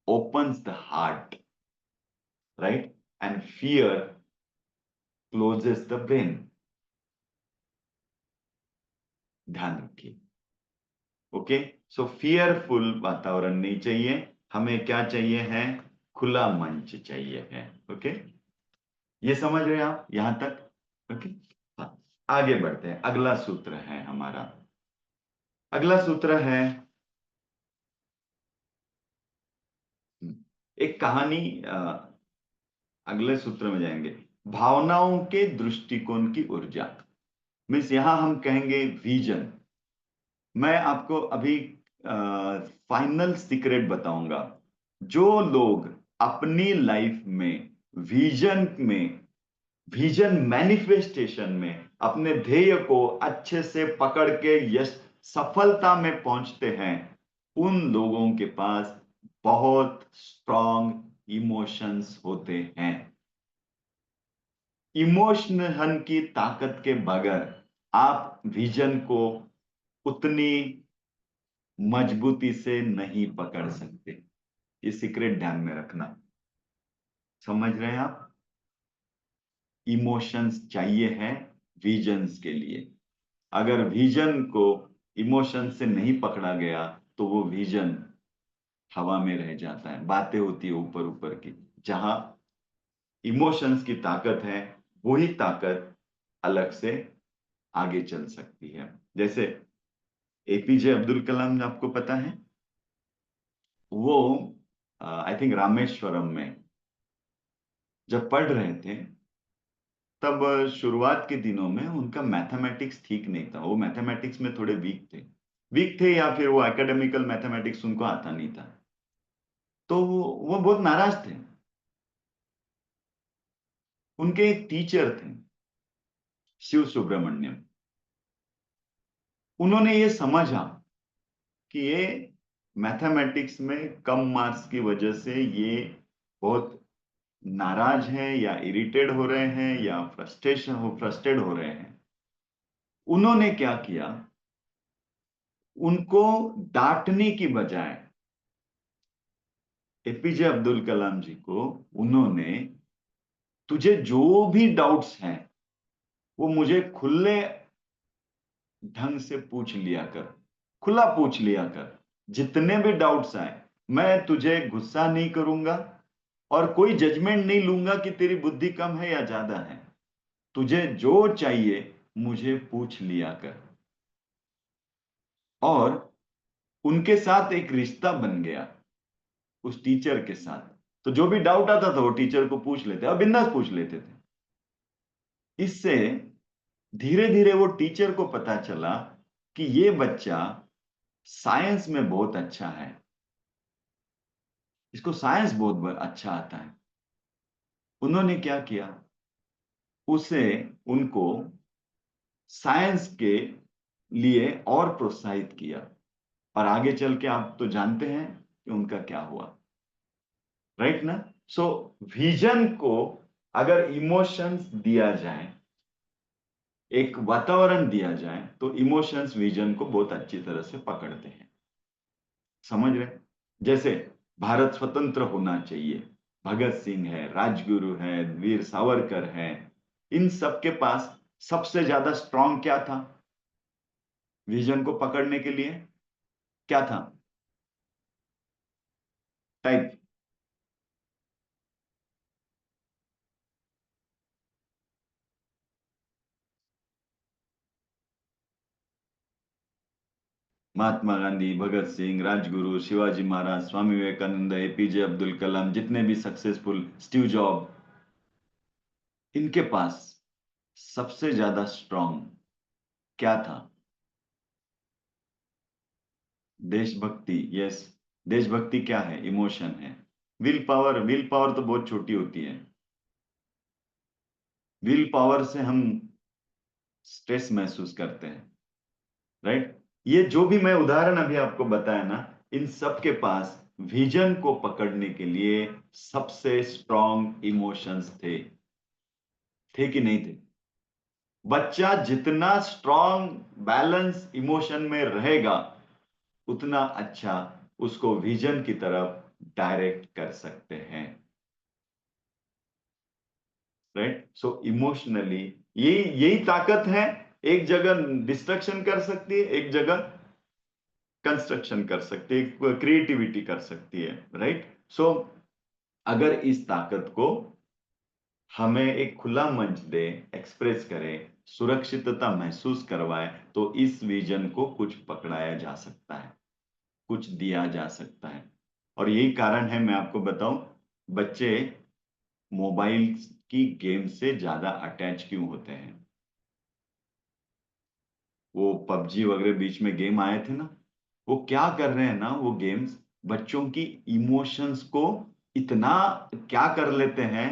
opens the heart, right? And fear closes the brain. ध्यान रखिए। ओके, सो फियरफुल वातावरण नहीं चाहिए। हमें क्या चाहिए है? खुला मंच चाहिए है। ओके, ये समझ रहे हैं आप यहां तक? ओके, हाँ, आगे बढ़ते हैं। अगला सूत्र है हमारा, अगला सूत्र है, एक कहानी। अगले सूत्र में जाएंगे, भावनाओं के दृष्टिकोण की ऊर्जा। मीन्स यहां हम कहेंगे विजन। मैं आपको अभी फाइनल सीक्रेट बताऊंगा। जो लोग अपनी लाइफ में विजन में, विजन मैनिफेस्टेशन में अपने ध्येय को अच्छे से पकड़ के यश सफलता में पहुंचते हैं, उन लोगों के पास बहुत स्ट्रॉन्ग इमोशंस होते हैं। इमोशन की ताकत के बगैर आप विजन को उतनी मजबूती से नहीं पकड़ सकते। ये सीक्रेट ध्यान में रखना। समझ रहे हैं आप? इमोशंस चाहिए है विजन्स के लिए। अगर विजन को इमोशन से नहीं पकड़ा गया तो वो विजन हवा में रह जाता है, बातें होती है ऊपर ऊपर की। जहां इमोशंस की ताकत है, वही ताकत अलग से आगे चल सकती है। जैसे एपीजे अब्दुल कलाम, आपको पता है, वो आई थिंक रामेश्वरम में जब पढ़ रहे थे, तब शुरुआत के दिनों में उनका मैथमेटिक्स ठीक नहीं था। वो मैथमेटिक्स में थोड़े वीक थे या फिर वो एकेडमिकल मैथमेटिक्स उनको आता नहीं था। तो वो बहुत नाराज थे। उनके एक टीचर थे, शिव सुब्रमण्यम। उन्होंने ये समझा कि ये मैथमेटिक्स में कम मार्क्स की वजह से ये बहुत नाराज हैं या इरिटेट हो रहे हैं या फ्रस्ट्रेट हो रहे हैं। उन्होंने क्या किया, उनको डांटने की बजाय एपीजे अब्दुल कलाम जी को उन्होंने, तुझे जो भी डाउट्स हैं वो मुझे खुले ढंग से पूछ लिया कर, खुला पूछ लिया कर। जितने भी डाउट्स आए, मैं तुझे गुस्सा नहीं करूंगा और कोई जजमेंट नहीं लूंगा कि तेरी बुद्धि कम है या ज्यादा है। तुझे जो चाहिए मुझे पूछ लिया कर। और उनके साथ एक रिश्ता बन गया, उस टीचर के साथ। तो जो भी डाउट आता था वो टीचर को पूछ लेते और बिंदास पूछ लेते थे। इससे धीरे धीरे वो टीचर को पता चला कि ये बच्चा साइंस में बहुत अच्छा है, इसको साइंस बहुत अच्छा आता है। उन्होंने क्या किया, उसे उनको साइंस के लिए और प्रोत्साहित किया। और आगे चल के आप तो जानते हैं कि उनका क्या हुआ। राइट ना? सो विजन को अगर इमोशंस दिया जाए, एक वातावरण दिया जाए तो इमोशंस विजन को बहुत अच्छी तरह से पकड़ते हैं। समझ रहे? जैसे भारत स्वतंत्र होना चाहिए, भगत सिंह है, राजगुरु है, वीर सावरकर है, इन सब के पास सबसे ज्यादा स्ट्रांग क्या था विजन को पकड़ने के लिए? क्या था? टाइप। महात्मा गांधी, भगत सिंह, राजगुरु, शिवाजी महाराज, स्वामी विवेकानंद, एपीजे अब्दुल कलाम, जितने भी सक्सेसफुल, स्टीव जॉब, इनके पास सबसे ज्यादा स्ट्रांग क्या था? देशभक्ति। यस। देशभक्ति क्या है? इमोशन है। विल पावर, विल पावर तो बहुत छोटी होती है। विल पावर से हम स्ट्रेस महसूस करते हैं, राइट? ये जो भी मैं उदाहरण अभी आपको बताया ना, इन सब के पास विजन को पकड़ने के लिए सबसे स्ट्रांग इमोशंस थे कि नहीं थे? बच्चा जितना स्ट्रांग बैलेंस इमोशन में रहेगा, उतना अच्छा उसको विजन की तरफ डायरेक्ट कर सकते हैं, राइट? सो इमोशनली यही यही ताकत है। एक जगह डिस्ट्रक्शन कर सकती है, एक जगह कंस्ट्रक्शन कर सकती है, क्रिएटिविटी कर सकती है, राइट? सो अगर इस ताकत को हमें एक खुला मंच दे, एक्सप्रेस करें, सुरक्षितता महसूस करवाए, तो इस विजन को कुछ पकड़ाया जा सकता है, कुछ दिया जा सकता है। और यही कारण है, मैं आपको बताऊं, बच्चे मोबाइल की गेम से ज्यादा अटैच क्यों होते हैं? वो पबजी वगैरह बीच में गेम आए थे ना, वो क्या कर रहे हैं ना, वो गेम्स बच्चों की इमोशंस को इतना क्या कर लेते हैं,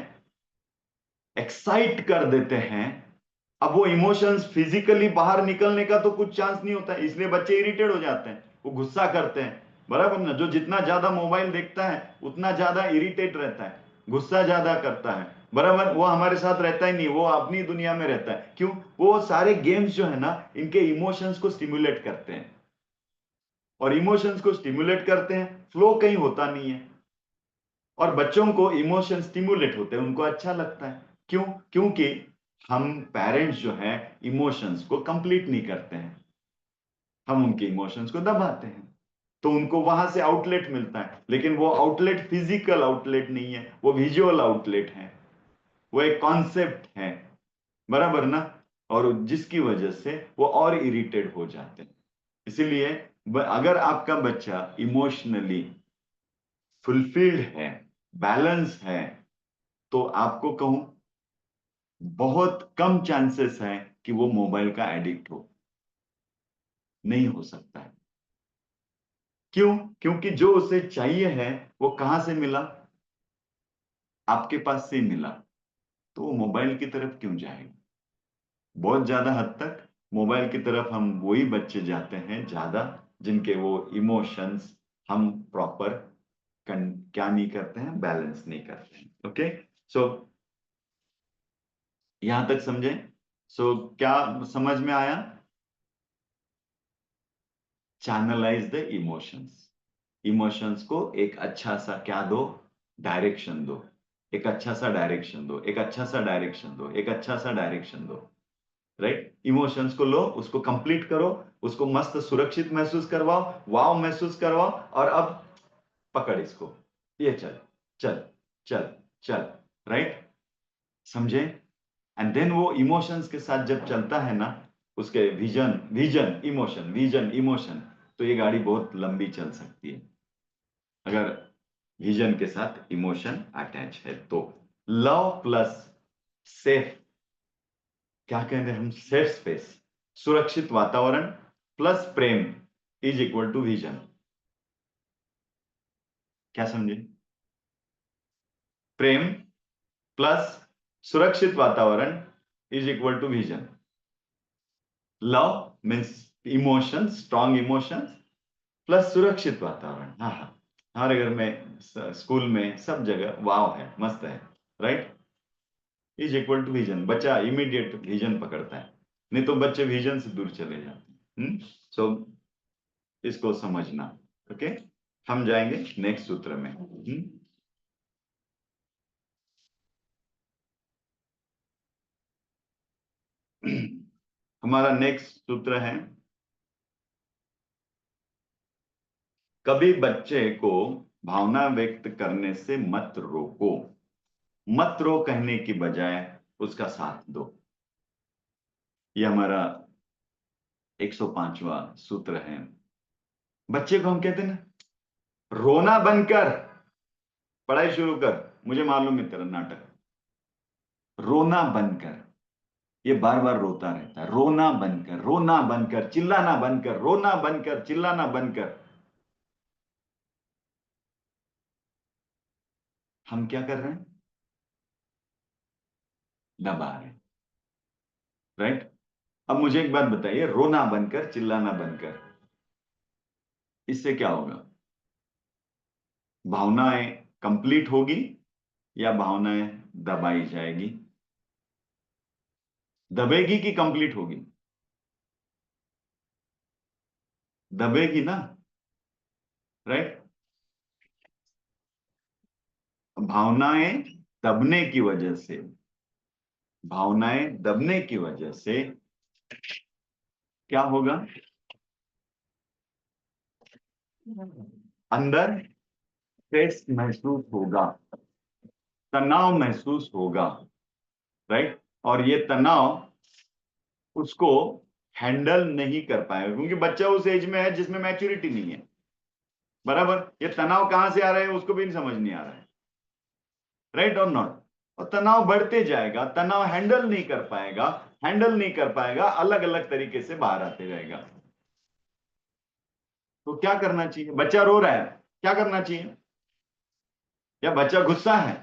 एक्साइट कर देते हैं। अब वो इमोशंस फिजिकली बाहर निकलने का तो कुछ चांस नहीं होता है, इसलिए बच्चे इरिटेट हो जाते हैं, वो गुस्सा करते हैं, बराबर ना? जो जितना ज्यादा मोबाइल देखता है उतना ज्यादा इरिटेट रहता है, गुस्सा ज्यादा करता है, बराबर? वो हमारे साथ रहता ही नहीं, वो अपनी दुनिया में रहता है। क्यों? वो सारे गेम्स जो है ना, इनके इमोशंस को स्टिमुलेट करते हैं, और इमोशंस को स्टिमुलेट करते हैं, फ्लो कहीं होता नहीं है। और बच्चों को इमोशन स्टिमुलेट होते हैं, उनको अच्छा लगता है। क्यों? क्योंकि हम पेरेंट्स जो हैं इमोशंस को कंप्लीट नहीं करते हैं, हम उनके इमोशंस को दबाते हैं, तो उनको वहां से आउटलेट मिलता है, लेकिन वो आउटलेट फिजिकल आउटलेट नहीं है, वो विजुअल आउटलेट है, वो एक कॉन्सेप्ट है, बराबर ना? और जिसकी वजह से वो और इरिटेट हो जाते हैं। इसीलिए अगर आपका बच्चा इमोशनली फुलफिल्ड है, बैलेंस है, तो आपको कहूं, बहुत कम चांसेस है कि वो मोबाइल का एडिक्ट हो। नहीं हो सकता है। क्यों? क्योंकि जो उसे चाहिए है वो कहां से मिला? आपके पास से मिला। तो वो मोबाइल की तरफ क्यों जाएगा? बहुत ज्यादा हद तक मोबाइल की तरफ हम वही बच्चे जाते हैं ज्यादा, जिनके वो इमोशंस हम प्रॉपर क्या नहीं करते हैं, बैलेंस नहीं करते हैं। ओके, सो यहां तक समझे? सो क्या समझ में आया? Channelise the emotions. इमोशंस को एक अच्छा सा क्या दो? डायरेक्शन दो। एक अच्छा सा डायरेक्शन दो, एक अच्छा सा डायरेक्शन दो, एक अच्छा सा डायरेक्शन दो, राइट? इमोशंस को लो, उसको कंप्लीट करो, उसको मस्त सुरक्षित महसूस करवाओ, वाव महसूस करवाओ, और अब पकड़ इसको, ये चल, चल, चल, चल, राइट? समझे? एंड देन वो इमोशंस के साथ जब चलता है ना, उसके vision vision emotion, vision emotion, तो ये गाड़ी बहुत लंबी चल सकती है, अगर विजन के साथ इमोशन अटैच है तो। लव प्लस सेफ, क्या कह रहे हैं हम, सेफ स्पेस, सुरक्षित वातावरण, प्लस प्रेम इज इक्वल टू विजन। क्या समझे? प्रेम प्लस सुरक्षित वातावरण is equal to vision. Love means emotion, strong emotions, plus सुरक्षित वातावरण। हाँ हाँ, हमारे घर में, स्कूल में, सब जगह वाव है, मस्त है, right? Is equal to vision. बच्चा इमीडिएट विजन पकड़ता है। नहीं तो बच्चे विजन से दूर चले जाते हैं। सो इसको समझना। ओके, हम जाएंगे नेक्स्ट सूत्र में। हमारा नेक्स्ट सूत्र है, कभी बच्चे को भावना व्यक्त करने से मत रोको, मत रो कहने की बजाय उसका साथ दो। ये हमारा 105वां सूत्र है। बच्चे को हम कहते हैं ना, रोना बंद कर, पढ़ाई शुरू कर, मुझे मालूम है तेरा नाटक, रोना बंद कर। ये बार बार रोता रहता है, रोना बंद कर, रोना बंद कर, चिल्लाना बंद कर, रोना बंद कर, चिल्लाना बंद कर। हम क्या कर रहे हैं? दबा रहे हैं, राइट। अब मुझे एक बात बताइए, रोना बंद कर, चिल्लाना बंद कर, इससे क्या होगा? भावनाएं कंप्लीट होगी या भावनाएं दबाई जाएगी? दबेगी कि कंप्लीट होगी? दबेगी ना, राइट। भावनाएं दबने की वजह से, भावनाएं दबने की वजह से क्या होगा? अंदर स्ट्रेस महसूस होगा, तनाव महसूस होगा, राइट। और ये तनाव उसको हैंडल नहीं कर पाएगा, क्योंकि बच्चा उस एज में है जिसमें मैच्योरिटी नहीं है, बराबर। ये तनाव कहां से आ रहा है उसको भी नहीं समझ नहीं आ रहा है, राइट और नॉट। और तनाव बढ़ते जाएगा, तनाव हैंडल नहीं कर पाएगा, हैंडल नहीं कर पाएगा, अलग अलग तरीके से बाहर आते जाएगा। तो क्या करना चाहिए? बच्चा रो रहा है, क्या करना चाहिए? या बच्चा गुस्सा है,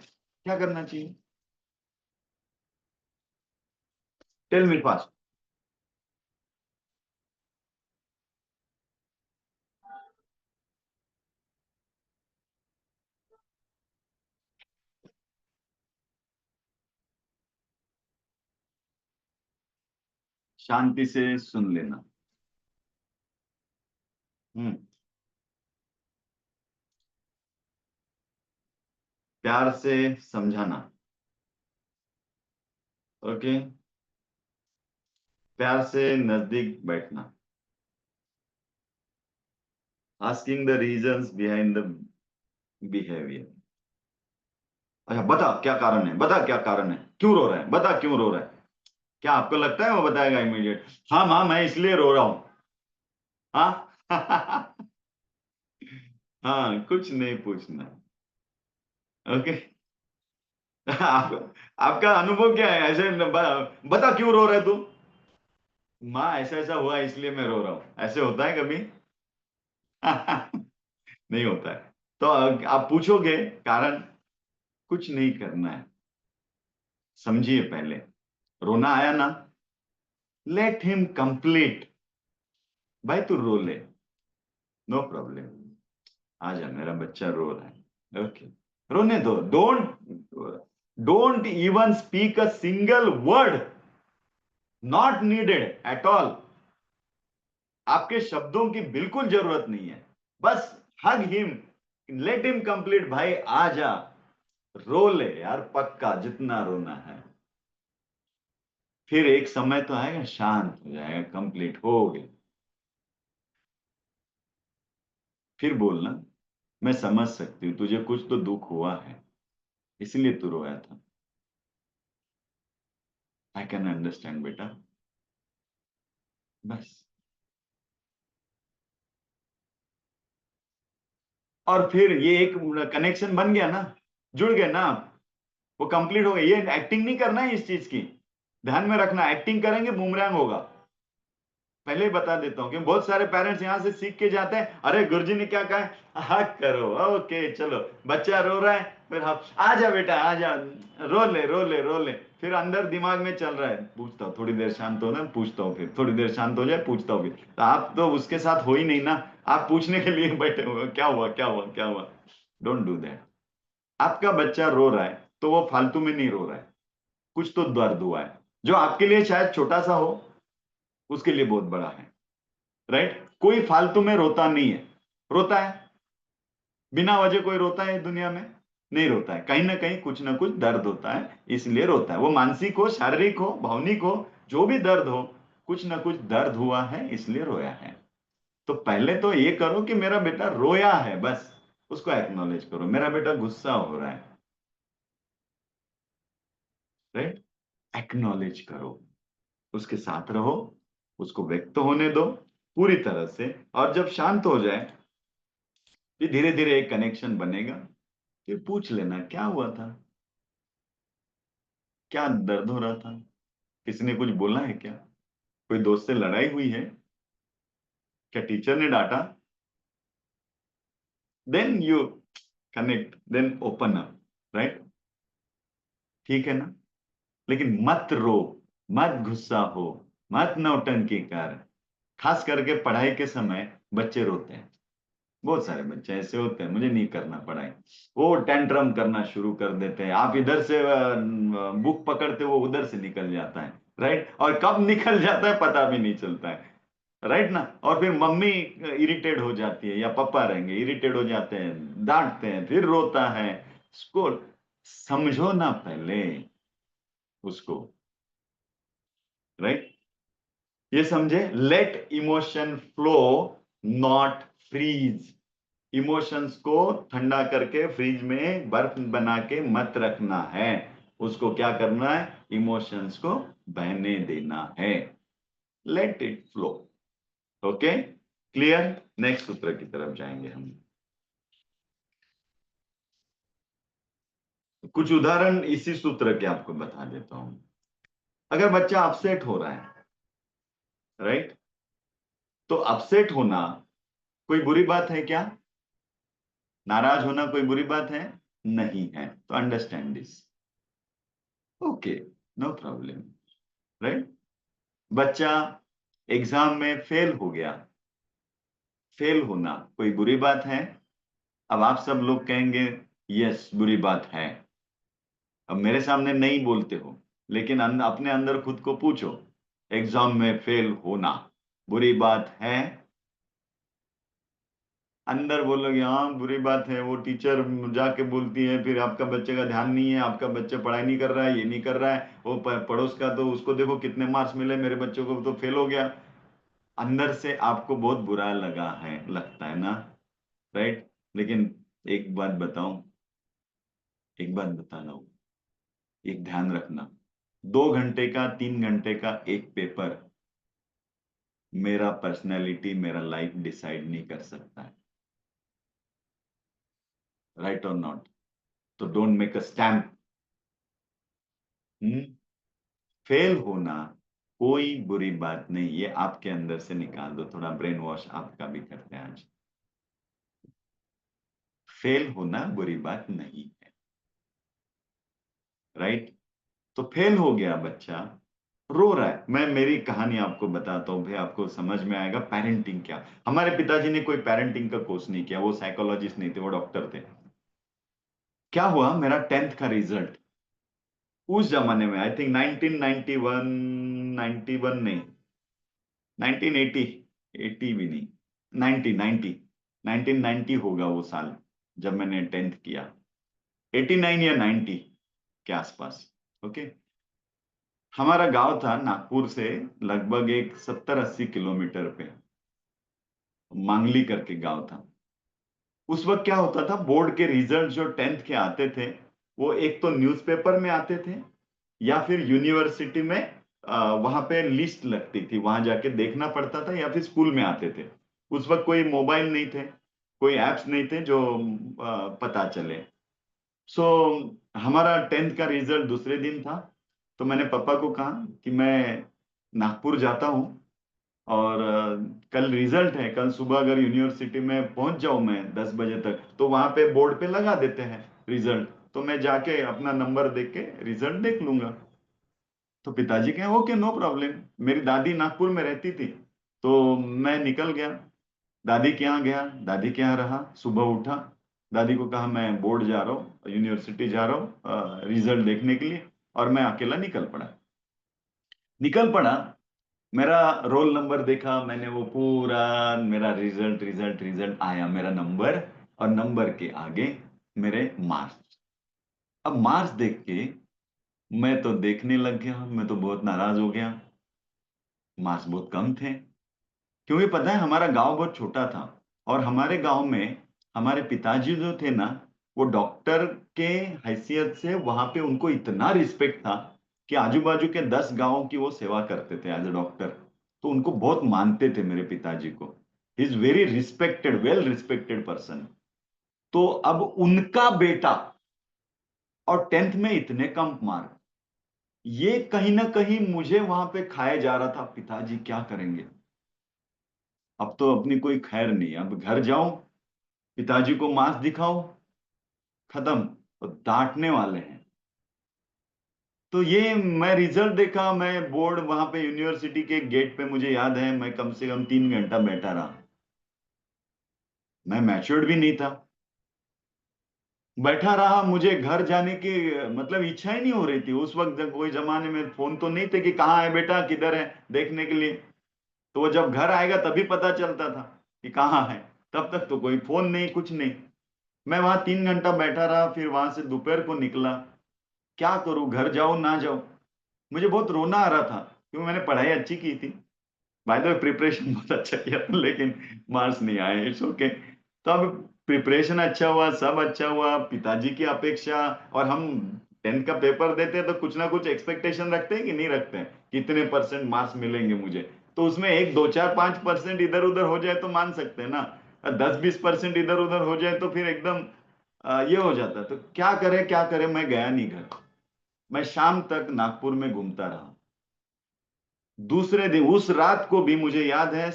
क्या करना चाहिए? Tell me fast. शांति से सुन लेना। हम्म। प्यार से समझाना। ओके। प्यार से नजदीक बैठना। Asking the reasons behind the behaviour. अच्छा, बता क्या कारण है, बता क्या कारण है, क्यों रो रहा है, बता क्यों रो रहा है। क्या आपको लगता है वो बताएगा इमीडिएट? हाँ माँ, मैं इसलिए रो रहा हूं। हाँ। हाँ, कुछ नहीं पूछना। ओके। आपका अनुभव क्या है ऐसे? बता क्यों रो रहे तू? माँ, ऐसा ऐसा हुआ इसलिए मैं रो रहा हूँ, ऐसे होता है कभी? नहीं होता है। तो आप पूछोगे कारण, कुछ नहीं करना है, समझिए पहले। रोना आया ना, लेट हिम कंप्लीट। भाई तू रो ले, नो प्रॉब्लम, आजा, मेरा बच्चा रो रहा है, ओके, रोने दो। Don't even speak a single word, not needed at all. आपके शब्दों की बिल्कुल जरूरत नहीं है, बस hug him, let him complete. भाई आजा, रो ले यार, पक्का जितना रोना है। फिर एक समय तो आएगा, शांत हो जाएगा, कंप्लीट हो गया। फिर बोलना, मैं समझ सकती हूँ तुझे कुछ तो दुख हुआ है, इसलिए तू रोया था, आई कैन अंडरस्टैंड बेटा। बस। और फिर ये एक कनेक्शन बन गया ना, जुड़ गए ना आप, वो कंप्लीट हो गया। ये एक्टिंग नहीं करना है इस चीज की, ध्यान में रखना, एक्टिंग करेंगे बूमरैंग होगा। पहले ही बता देता हूँ कि बहुत सारे पेरेंट्स यहाँ से सीख के जाते हैं, अरे गुरुजी ने क्या कहा है, हक करो, ओके चलो, बच्चा रो रहा है, फिर हम आ जा बेटा आ जा, रो ले रो ले रो ले। फिर अंदर दिमाग में चल रहा है, पूछता हूँ थोड़ी देर शांत हो ना, पूछता हूँ, फिर थोड़ी देर शांत हो जाए, पूछता हूँ। फिर तो आप तो उसके साथ हो ही नहीं ना, आप पूछने के लिए बैठे हुए, क्या हुआ क्या हुआ क्या हुआ। Don't do that. आपका बच्चा रो रहा है तो वो फालतू में नहीं रो रहा है, कुछ तो दर्द हुआ है, जो आपके लिए शायद छोटा सा हो, उसके लिए बहुत बड़ा है, राइट? कोई फालतू में रोता नहीं है। रोता है बिना वजह कोई रोता है दुनिया में? नहीं रोता है, कहीं ना कुछ दर्द होता है, इसलिए रोता है। वो मानसिक हो, शारीरिक हो, भावनिक हो, जो भी दर्द हो, कुछ ना कुछ दर्द हुआ है इसलिए रोया है। तो पहले तो ये करो कि मेरा बेटा रोया है, बस उसको एक्नॉलेज करो। मेरा बेटा गुस्सा हो रहा है, राइट? एक्नॉलेज करो, उसके साथ रहो, उसको व्यक्त होने दो पूरी तरह से। और जब शांत हो जाए, फिर धीरे धीरे एक कनेक्शन बनेगा। फिर पूछ लेना क्या हुआ था, क्या दर्द हो रहा था, किसी ने कुछ बोला है क्या, कोई दोस्त से लड़ाई हुई है क्या, टीचर ने डांटा? Then you connect, then open up, right? ठीक है ना? लेकिन मत रो, मत गुस्सा हो, मत नौटंकी कर। खास करके पढ़ाई के समय बच्चे रोते हैं। बहुत सारे बच्चे ऐसे होते हैं, मुझे नहीं करना पढ़ाई, वो टेंट्रम करना शुरू कर देते हैं। आप इधर से बुक पकड़ते, वो उधर से निकल जाता है, राइट? और कब निकल जाता है पता भी नहीं चलता है, राइट ना? और फिर मम्मी इरिटेट हो जाती है या पापा रहेंगे इरिटेट हो जाते हैं, डांटते हैं, फिर रोता है। इसको समझो ना पहले उसको, राइट? ये समझे? Let emotion flow, not freeze. Emotions को ठंडा करके फ्रिज में बर्फ बना के मत रखना है। उसको क्या करना है? इमोशंस को बहने देना है। Let it flow. Okay, clear? Next सूत्र की तरफ जाएंगे हम। कुछ उदाहरण इसी सूत्र के आपको बता देता हूं। अगर बच्चा अपसेट हो रहा है, राइट, तो अपसेट होना कोई बुरी बात है क्या? नाराज होना कोई बुरी बात है? नहीं है। तो understand this, okay, no problem, right? बच्चा एग्जाम में फेल हो गया, फेल होना कोई बुरी बात है? अब आप सब लोग कहेंगे यस बुरी बात है। अब मेरे सामने नहीं बोलते हो, लेकिन अपने अंदर खुद को पूछो, एग्जाम में फेल होना बुरी बात है? अंदर बोलोगे हाँ बुरी बात है, वो टीचर जाके बोलती है, फिर आपका बच्चे का ध्यान नहीं है, आपका बच्चा पढ़ाई नहीं कर रहा है, ये नहीं कर रहा है, वो पड़ोस का तो उसको देखो कितने मार्क्स मिले, मेरे बच्चों को तो फेल हो गया। अंदर से आपको बहुत बुरा लगा है, लगता है ना, राइट? लेकिन एक बात बताऊं, एक बात बता रहा हूं, एक ध्यान रखना, 2 घंटे का 3 घंटे का एक पेपर मेरा पर्सनैलिटी, मेरा लाइफ डिसाइड नहीं कर सकता है, राइट और नॉट? तो don't make a stamp. Fail होना कोई बुरी बात नहीं, ये आपके अंदर से निकाल दो, थोड़ा ब्रेन वॉश आपका भी करते हैं आज। फेल होना बुरी बात नहीं है, राइट? तो फेल हो गया बच्चा, रो रहा है। मैं मेरी कहानी आपको बताता हूँ भाई, आपको समझ में आएगा पेरेंटिंग क्या। हमारे पिताजी ने कोई पेरेंटिंग का कोर्स नहीं किया, वो साइकोलॉजिस्ट नहीं थे, वो डॉक्टर थे। क्या हुआ, मेरा 10th का रिजल्ट उस जमाने में, आई थिंक 1991, 91 नहीं, 1980, 80 भी नहीं, 90, 90, 1990 होगा वो साल जब मैंने 10th किया, 89 या 90 के आसपास। ओके, हमारा गांव था नागपुर से लगभग एक 70-80 किलोमीटर पे, मांगली करके गांव था। उस वक्त क्या होता था, बोर्ड के रिजल्ट जो 10th के आते थे, वो एक तो न्यूज़पेपर में आते थे, या फिर यूनिवर्सिटी में वहां पे लिस्ट लगती थी, वहां जाके देखना पड़ता था, या फिर स्कूल में आते थे। उस वक्त कोई मोबाइल नहीं थे, कोई एप्स नहीं थे जो पता चले। सो हमारा 10th का रिजल्ट दूसरे दिन था। तो मैंने पापा को कहा कि मैं नागपुर जाता हूँ, और कल रिजल्ट है, कल सुबह अगर यूनिवर्सिटी में पहुंच जाऊं मैं 10 बजे तक, तो वहां पे बोर्ड पे लगा देते हैं रिजल्ट, तो मैं जाके अपना नंबर देख के रिजल्ट देख लूंगा। तो पिताजी कहे ओके नो प्रॉब्लम। मेरी दादी नागपुर में रहती थी, तो मैं निकल गया, दादी के यहाँ गया, दादी के यहाँ रहा, सुबह उठा, दादी को कहा मैं बोर्ड जा रहा हूँ, यूनिवर्सिटी जा रहा हूँ रिजल्ट देखने के लिए, और मैं अकेला निकल पड़ा। मेरा रोल नंबर देखा मैंने, वो पूरा मेरा रिजल्ट रिजल्ट रिजल्ट आया, मेरा नंबर, और नंबर के आगे मेरे मार्क्स। अब मार्क्स देख के मैं तो देखने लग गया, मैं तो बहुत नाराज हो गया। मार्क्स बहुत कम थे, क्योंकि पता है हमारा गांव बहुत छोटा था, और हमारे गांव में हमारे पिताजी जो थे ना, वो डॉक्टर के हैसियत से वहां पे उनको इतना रिस्पेक्ट था कि आजू बाजू के 10 गांवों की वो सेवा करते थे एज ए डॉक्टर। तो उनको बहुत मानते थे मेरे पिताजी को। He is very respected, well respected person. तो अब उनका बेटा, और 10th में इतने कम मार्क, ये कहीं ना कहीं मुझे वहां पे खाया जा रहा था, पिताजी क्या करेंगे। अब तो अपनी कोई खैर नहीं, अब घर जाओ, पिताजी को मार्क्स दिखाओ, खत्म, तो डांटने वाले हैं। तो ये मैं रिजल्ट देखा, मैं बोर्ड वहां पे यूनिवर्सिटी के गेट पे, मुझे याद है मैं कम से कम 3 घंटा बैठा रहा। मैं मैच्योर्ड भी नहीं था, बैठा रहा। मुझे घर जाने की मतलब इच्छा ही नहीं हो रही थी उस वक्त। जब कोई जमाने में फोन तो नहीं थे कि कहाँ है बेटा, किधर है, देखने के लिए। तो वो जब घर आएगा तभी पता चलता था कि कहाँ है। तब तक तो कोई फोन नहीं, कुछ नहीं। मैं वहां 3 घंटा बैठा रहा, फिर वहां से दोपहर को निकला। क्या करूं, घर जाऊं ना जाऊं। मुझे बहुत रोना आ रहा था, क्योंकि मैंने पढ़ाई अच्छी की थी, बाय द वे प्रिपरेशन बहुत अच्छा किया था, लेकिन मार्क्स नहीं आए, इट्स ओके। तो अब प्रिपरेशन अच्छा हुआ, सब अच्छा हुआ, पिताजी की अपेक्षा। और हम 10th का पेपर देते हैं तो कुछ ना कुछ एक्सपेक्टेशन रखते हैं कि नहीं रखते हैं, कितने परसेंट मार्क्स मिलेंगे मुझे। तो उसमें एक दो चार 5% इधर उधर हो जाए तो मान सकते हैं ना, 10-20% इधर उधर हो जाए तो फिर एकदम ये हो जाता है। तो क्या करे क्या करे, मैं गया नहीं घर। मैं शाम तक नागपुर में घूमता रहा। दूसरे दिन, उस रात को भी मुझे याद है,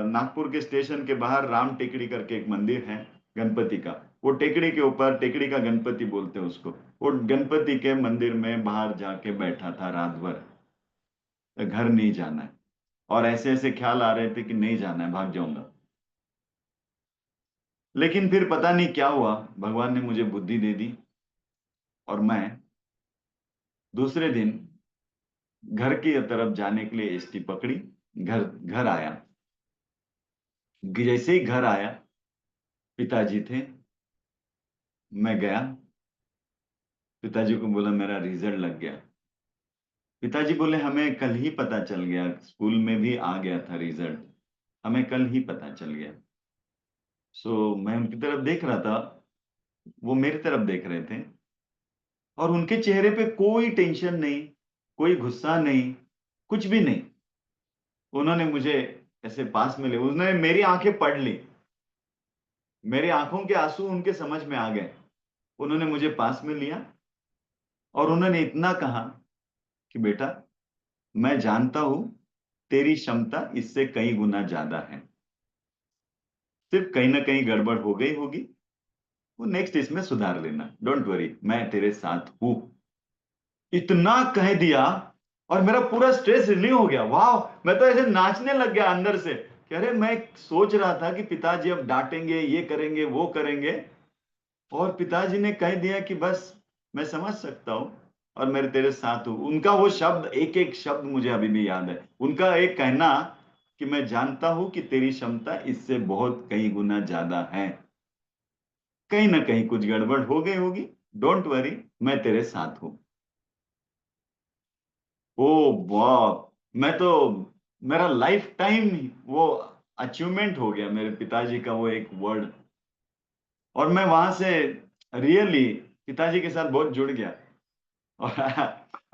नागपुर के स्टेशन के बाहर राम टेकड़ी करके एक मंदिर है, गणपति का। वो टेकड़ी के ऊपर, टेकड़ी का गणपति बोलते हैं उसको। वो गणपति के मंदिर में बाहर जाके बैठा था रात भर। घर नहीं जाना है, और ऐसे ऐसे ख्याल आ रहे थे कि नहीं जाना है, भाग जाऊंगा। लेकिन फिर पता नहीं क्या हुआ, भगवान ने मुझे बुद्धि दे दी, और मैं दूसरे दिन घर की तरफ जाने के लिए एसटी पकड़ी। घर घर आया। जैसे ही घर आया, पिताजी थे। मैं गया, पिताजी को बोला मेरा रिजल्ट लग गया। पिताजी बोले हमें कल ही पता चल गया, स्कूल में भी आ गया था रिजल्ट, हमें कल ही पता चल गया। मैं उनकी तरफ देख रहा था, वो मेरी तरफ देख रहे थे, और उनके चेहरे पे कोई टेंशन नहीं, कोई गुस्सा नहीं, कुछ भी नहीं। उन्होंने मुझे ऐसे पास में ले, उन्होंने मेरी आंखें पढ़ ली, मेरी आंखों के आंसू उनके समझ में आ गए। उन्होंने मुझे पास में लिया, और उन्होंने इतना कहा कि बेटा, मैं जानता हूं तेरी क्षमता इससे कई गुना ज्यादा है, सिर्फ कहीं ना कहीं गड़बड़ हो गई होगी, वो नेक्स्ट इसमें सुधार लेना, डोंट वरी, मैं तेरे साथ हूं। इतना कह दिया, और मेरा पूरा स्ट्रेस रिलीव हो गया। वाह, मैं तो ऐसे नाचने लग गया अंदर से कि अरे, मैं सोच रहा था कि पिताजी अब डांटेंगे, ये करेंगे वो करेंगे, और पिताजी ने कह दिया कि बस, मैं समझ सकता हूं, और मेरे तेरे साथ हूं। उनका वो शब्द, एक एक शब्द मुझे अभी भी याद है। उनका एक कहना कि मैं जानता हूं कि तेरी क्षमता इससे बहुत कई गुना ज्यादा है, कहीं ना कहीं कुछ गड़बड़ हो गई होगी, डोंट वरी, मैं तेरे साथ हूं। ओ वाह, मैं तो, मेरा लाइफ टाइम वो अचीवमेंट हो गया मेरे पिताजी का वो एक वर्ड। और मैं वहां से रियली पिताजी के साथ बहुत जुड़ गया, और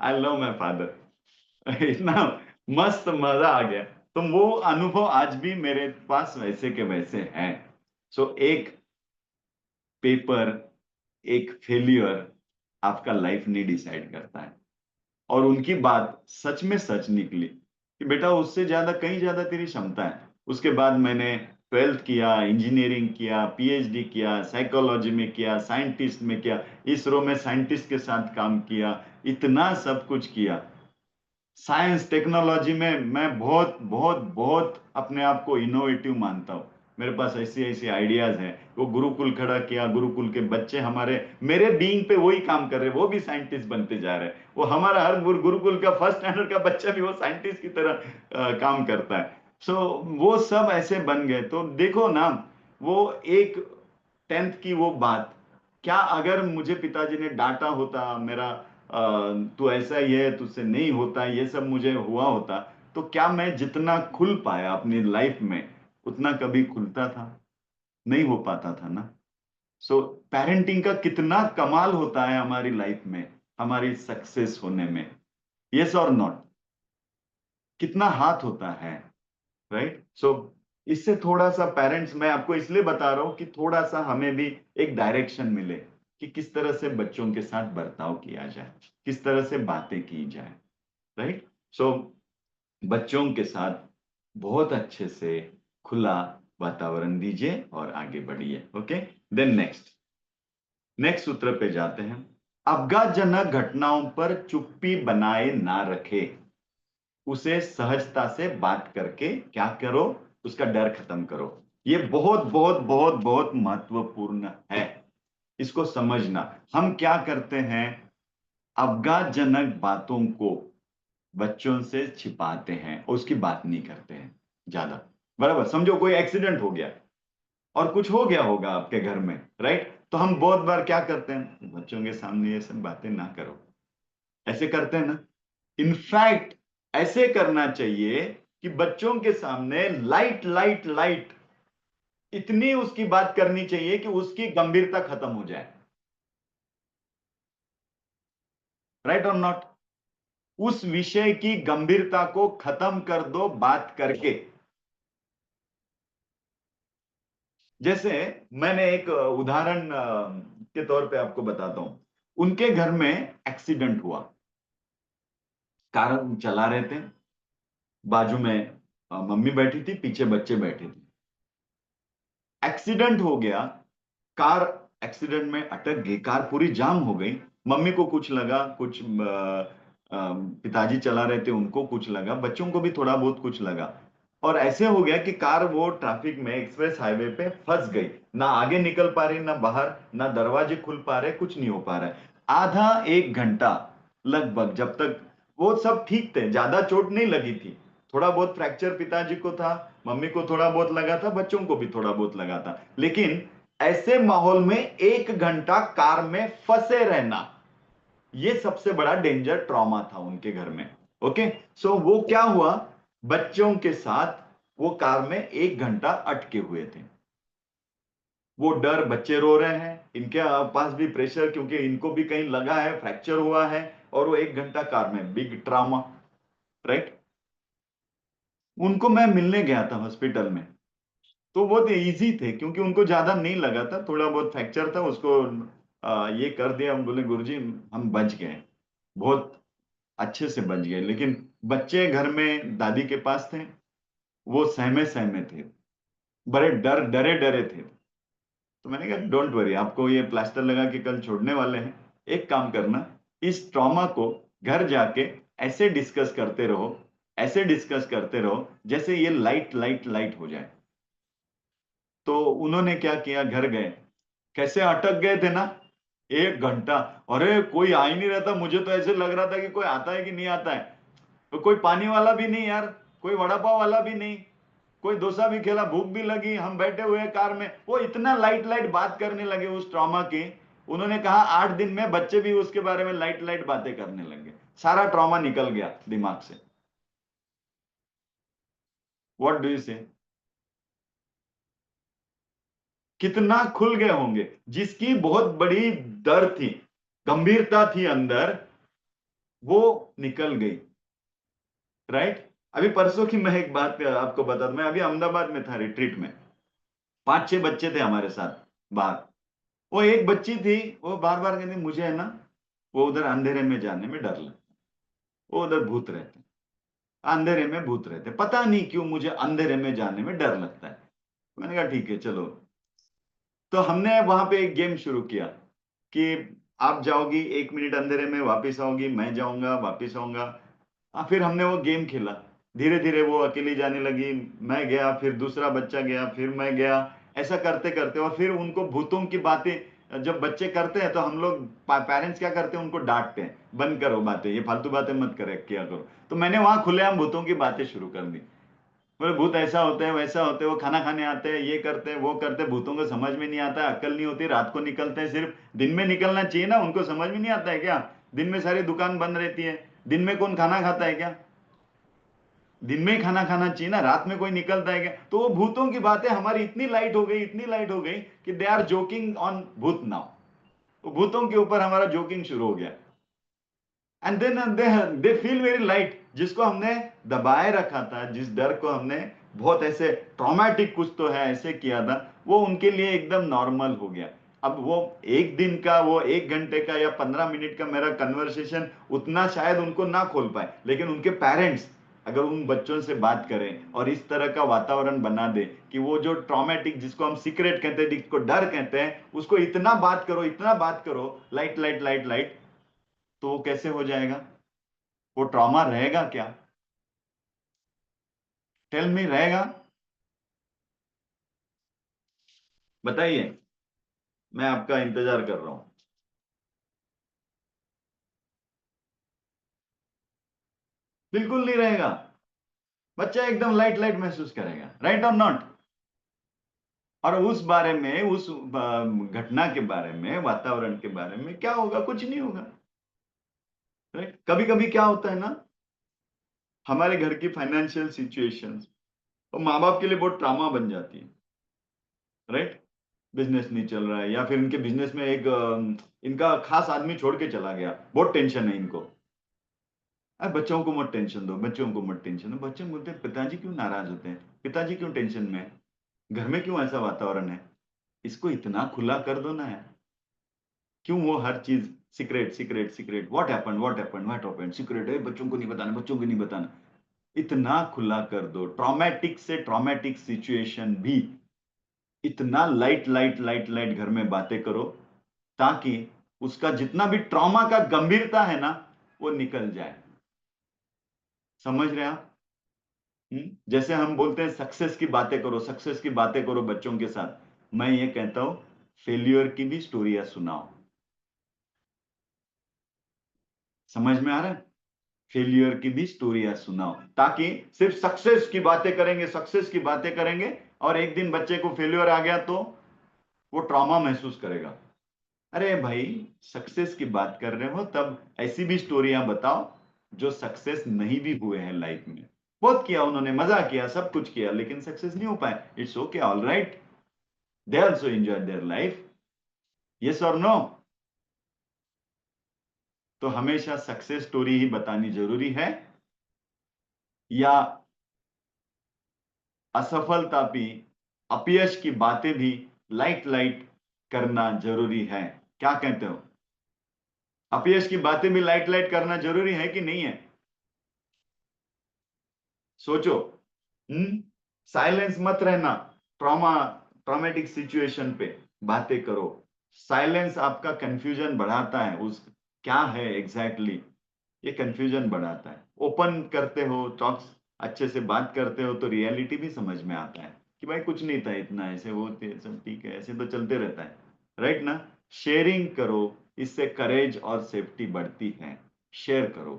आई लव माई फादर। इतना मस्त मजा आ गया। तो वो अनुभव आज भी मेरे पास वैसे के वैसे हैं। एक पेपर, एक फेलियर आपका लाइफ नहीं डिसाइड करता है। और उनकी बात सच में सच निकली कि बेटा, उससे ज्यादा, कहीं ज्यादा तेरी क्षमता है। उसके बाद मैंने 12th किया, इंजीनियरिंग किया, पीएचडी किया, साइकोलॉजी में किया, साइंटिस्ट में किया, इसरो में साइंटिस्ट के साथ काम किया, इतना सब कुछ किया। साइंस टेक्नोलॉजी में मैं बहुत बहुत बहुत अपने आप को इनोवेटिव मानता हूँ। मेरे पास ऐसी ऐसी आइडियाज हैं। वो गुरुकुल खड़ा किया, गुरुकुल के बच्चे हमारे मेरे बीइंग पे वही काम कर रहे हैं, वो भी साइंटिस्ट बनते जा रहे हैं। वो हमारा हर गुरुकुल का फर्स्ट स्टैंडर्ड का बच्चा भी वो साइंटिस्ट की तरह काम करता है। सो वो सब ऐसे बन गए। तो देखो ना, वो एक 10th की वो बात, क्या अगर मुझे पिताजी ने डांटा होता, मेरा तू ऐसा ही है, तुझसे नहीं होता, ये सब मुझे हुआ होता, तो क्या मैं जितना खुल पाया अपनी लाइफ में उतना कभी खुलता था? नहीं हो पाता था ना। सो पेरेंटिंग का कितना कमाल होता है हमारी लाइफ में, हमारी सक्सेस होने में। यस और नॉट? कितना हाथ होता है, राइट? सो इससे थोड़ा सा पेरेंट्स, मैं आपको इसलिए बता रहा हूं कि थोड़ा सा हमें भी एक डायरेक्शन मिले कि किस तरह से बच्चों के साथ बर्ताव किया जाए, किस तरह से बातें की जाए, राइट? सो बच्चों के साथ बहुत अच्छे से खुला वातावरण दीजिए और आगे बढ़िए। ओके, देन नेक्स्ट, नेक्स्ट सूत्र पे जाते हैं। अपघातजनक घटनाओं पर चुप्पी बनाए ना रखे, उसे सहजता से बात करके क्या करो, उसका डर खत्म करो। ये बहुत बहुत बहुत बहुत महत्वपूर्ण है, इसको समझना। हम क्या करते हैं, अपघातजनक बातों को बच्चों से छिपाते हैं और उसकी बात नहीं करते हैं ज्यादा। बराबर, समझो कोई एक्सीडेंट हो गया और कुछ हो गया होगा आपके घर में, राइट? तो हम बहुत बार क्या करते हैं, बच्चों के सामने ये सब बातें ना करो, ऐसे करते हैं ना। इनफैक्ट ऐसे करना चाहिए कि बच्चों के सामने लाइट लाइट लाइट इतनी उसकी बात करनी चाहिए कि उसकी गंभीरता खत्म हो जाए, राइट और नॉट? उस विषय की गंभीरता को खत्म कर दो बात करके। जैसे मैंने एक उदाहरण के तौर पे आपको बताता हूं। उनके घर में एक्सीडेंट हुआ, कार चला रहे थे, बाजू में मम्मी बैठी थी, पीछे बच्चे बैठे थे। एक्सीडेंट हो गया, कार एक्सीडेंट में अटक गई, कार पूरी जाम हो गई। मम्मी को कुछ लगा, कुछ पिताजी चला रहे थे उनको कुछ लगा, बच्चों को भी थोड़ा बहुत कुछ लगा। और ऐसे हो गया कि कार वो ट्रैफिक में एक्सप्रेस हाईवे पे फंस गई, ना आगे निकल पा रही, ना बाहर, ना दरवाजे खुल पा रहे, कुछ नहीं हो पा रहा है। आधा एक घंटा लगभग, जब तक वो सब ठीक थे, ज्यादा चोट नहीं लगी थी, थोड़ा बहुत फ्रैक्चर पिताजी को था, मम्मी को थोड़ा बहुत लगा था, बच्चों को भी थोड़ा बहुत लगा था, लेकिन ऐसे माहौल में 1 घंटा कार में फंसे रहना, ये सबसे बड़ा डेंजर ट्रॉमा था उनके घर में। ओके, सो वो क्या हुआ, बच्चों के साथ वो कार में 1 घंटा अटके हुए थे। वो डर, बच्चे रो रहे हैं, इनके पास भी प्रेशर, क्योंकि इनको भी कहीं लगा है, फ्रैक्चर हुआ है, और वो 1 घंटा कार में, बिग ट्रामा, राइट? उनको मैं मिलने गया था हॉस्पिटल में, तो बहुत इजी थे क्योंकि उनको ज्यादा नहीं लगा था, थोड़ा बहुत फ्रैक्चर था, उसको ये कर दिया। हम बोले गुरुजी हम बच गए, बहुत अच्छे से बच गए। लेकिन बच्चे घर में दादी के पास थे, वो सहमे सहमे थे, बड़े डरे डरे थे। तो मैंने कहा डोंट वरी, आपको ये प्लास्टर लगा के कल छोड़ने वाले हैं। एक काम करना, इस ट्रॉमा को घर जाके ऐसे डिस्कस करते रहो, ऐसे डिस्कस करते रहो जैसे ये लाइट लाइट लाइट हो जाए। तो उन्होंने क्या किया, घर गए, कैसे अटक गए थे ना 1 घंटा। अरे कोई आ ही नहीं रहा था, मुझे तो ऐसे लग रहा था कि कोई आता है कि नहीं आता है। तो कोई पानी वाला भी नहीं यार, कोई वड़ा पाव वाला भी नहीं, कोई डोसा भी खेला, भूख भी लगी, हम बैठे हुए हैं कार में, वो इतना लाइट लाइट बात करने लगे उस ट्रॉमा की। उन्होंने कहा 8 दिन में बच्चे भी उसके बारे में लाइट लाइट बातें करने लगे, सारा ट्रॉमा निकल गया दिमाग से। व्हाट डू यू से? कितना खुल गए होंगे, जिसकी बहुत बड़ी डर थी, गंभीरता थी अंदर, वो निकल गई, राइट? अभी परसों की मैं एक बात आपको बता दूं, मैं अभी अहमदाबाद में था रिट्रीट में, 5-6 बच्चे थे हमारे साथ बाहर। वो एक बच्ची थी, वो बार बार कहती मुझे है ना, वो उधर अंधेरे में जाने में डर लगता, वो उधर भूत रहते, अंधेरे में भूत रहते, पता नहीं क्यों मुझे अंधेरे में जाने में डर लगता है। मैंने कहा ठीक है चलो। तो हमने वहां पे एक गेम शुरू किया कि आप जाओगी 1 मिनट अंधेरे में, वापिस आओगी, मैं जाऊंगा वापिस आऊंगा। फिर हमने वो गेम खेला। धीरे धीरे वो अकेली जाने लगी, मैं गया, फिर दूसरा बच्चा गया, फिर मैं गया, ऐसा करते करते। और फिर उनको भूतों की बातें जब बच्चे करते हैं तो हम लोग पेरेंट्स क्या करते हैं, उनको डांटते हैं, बंद करो बातें, ये फालतू बातें मत करे किया करो। तो मैंने वहां खुलेआम भूतों की बातें शुरू कर दी। बोले भूत ऐसा होते हैं, वैसा होते हैं, वो खाना खाने आते हैं, ये करते हैं, वो करते हैं, भूतों को समझ में नहीं आता है, अक्ल नहीं होती, रात को निकलते हैं, सिर्फ दिन में निकलना चाहिए ना, उनको समझ में नहीं आता है क्या? दिन में सारी दुकान बंद रहती है, दिन में कौन खाना खाता है क्या? दिन में ही खाना खाना चाहिए ना, रात में कोई निकलता है क्या? तो वो भूतों की बातें हमारी इतनी लाइट हो गई, इतनी लाइट हो गई कि दे आर जोकिंग ऑन भूत नाउ। वो भूतों के ऊपर हमारा जोकिंग शुरू हो गया। And then they feel very light. जिसको हमने दबाए रखा था, जिस डर को हमने बहुत ऐसे ट्रॉमेटिक कुछ तो है ऐसे किया था, वो उनके लिए एकदम नॉर्मल हो गया। अब वो एक दिन का, वो 1 घंटे का या 15 मिनट का मेरा कन्वर्सेशन उतना शायद उनको ना खोल पाए, लेकिन उनके पेरेंट्स अगर उन बच्चों से बात करें और इस तरह का वातावरण बना दे कि वो जो ट्रॉमेटिक, जिसको हम सीक्रेट कहते हैं, जिसको डर कहते हैं, उसको इतना बात करो, इतना बात करो, लाइट लाइट लाइट लाइट, तो वो कैसे हो जाएगा? वो ट्रॉमा रहेगा क्या? टेल मी, रहेगा? बताइए, मैं आपका इंतजार कर रहा हूं। बिल्कुल नहीं रहेगा। बच्चा एकदम लाइट लाइट महसूस करेगा, राइट और नॉट? और उस बारे में, उस घटना के बारे में, वातावरण के बारे में क्या होगा? कुछ नहीं होगा। राइट? कभी कभी क्या होता है ना, हमारे घर की फाइनेंशियल सिचुएशंस और माँ बाप के लिए बहुत ट्रामा बन जाती है। राइट? बिजनेस नहीं चल रहा है, या फिर इनके बिजनेस में एक इनका खास आदमी छोड़ के चला गया, बहुत टेंशन है इनको। अरे बच्चों को मत टेंशन दो, बच्चों को मत टेंशन दो। बच्चे बोलते हैं पिताजी क्यों नाराज होते हैं, पिताजी क्यों टेंशन में है, घर में क्यों ऐसा वातावरण है? इसको इतना खुला कर दो ना यार। क्यों वो हर चीज secret secret secret, what happened secret है, बच्चों को नहीं बताना, बच्चों को नहीं बताना। इतना खुला कर दो, ट्रॉमेटिक से ट्रॉमेटिक सिचुएशन भी इतना लाइट लाइट लाइट लाइट घर में बातें करो, ताकि उसका जितना भी ट्रॉमा का गंभीरता है ना, वो निकल जाए। समझ रहे हैं आप? जैसे हम बोलते हैं सक्सेस की बातें करो, सक्सेस की बातें करो बच्चों के साथ, मैं ये कहता हूं फेल्यूर की भी स्टोरियां सुनाओ। समझ में आ रहा है? फेल्यूर की भी स्टोरियां सुनाओ, ताकि सिर्फ सक्सेस की बातें करेंगे, सक्सेस की बातें करेंगे, और एक दिन बच्चे को फेल्यूर आ गया तो वो ट्रॉमा महसूस करेगा। अरे भाई, सक्सेस की बात कर रहे हो तब ऐसी भी स्टोरियां बताओ जो सक्सेस नहीं भी हुए हैं लाइफ में। बहुत किया उन्होंने, मजा किया, सब कुछ किया, लेकिन सक्सेस नहीं हो पाए। It's okay, all right, they also enjoy their life. Yes or no? तो हमेशा सक्सेस स्टोरी ही बतानी जरूरी है, या असफलता भी, अपयश की बातें भी लाइट लाइट करना जरूरी है? क्या कहते हो? अपयश की बातें भी लाइट लाइट करना जरूरी है कि नहीं है? सोचो। साइलेंस मत रहना। ट्रॉमा, ट्रॉमेटिक सिचुएशन पे बातें करो। साइलेंस आपका कंफ्यूजन बढ़ाता है, उस क्या है एग्जैक्टली exactly, ये कंफ्यूजन बढ़ाता है। ओपन करते हो, टॉक्स अच्छे से बात करते हो, तो रियलिटी भी समझ में आता है कि भाई कुछ नहीं था इतना, ऐसे होते सब ठीक है, ऐसे तो चलते रहता है। राइट ना? शेयरिंग करो, इससे करेज और सेफ्टी बढ़ती है। शेयर करो,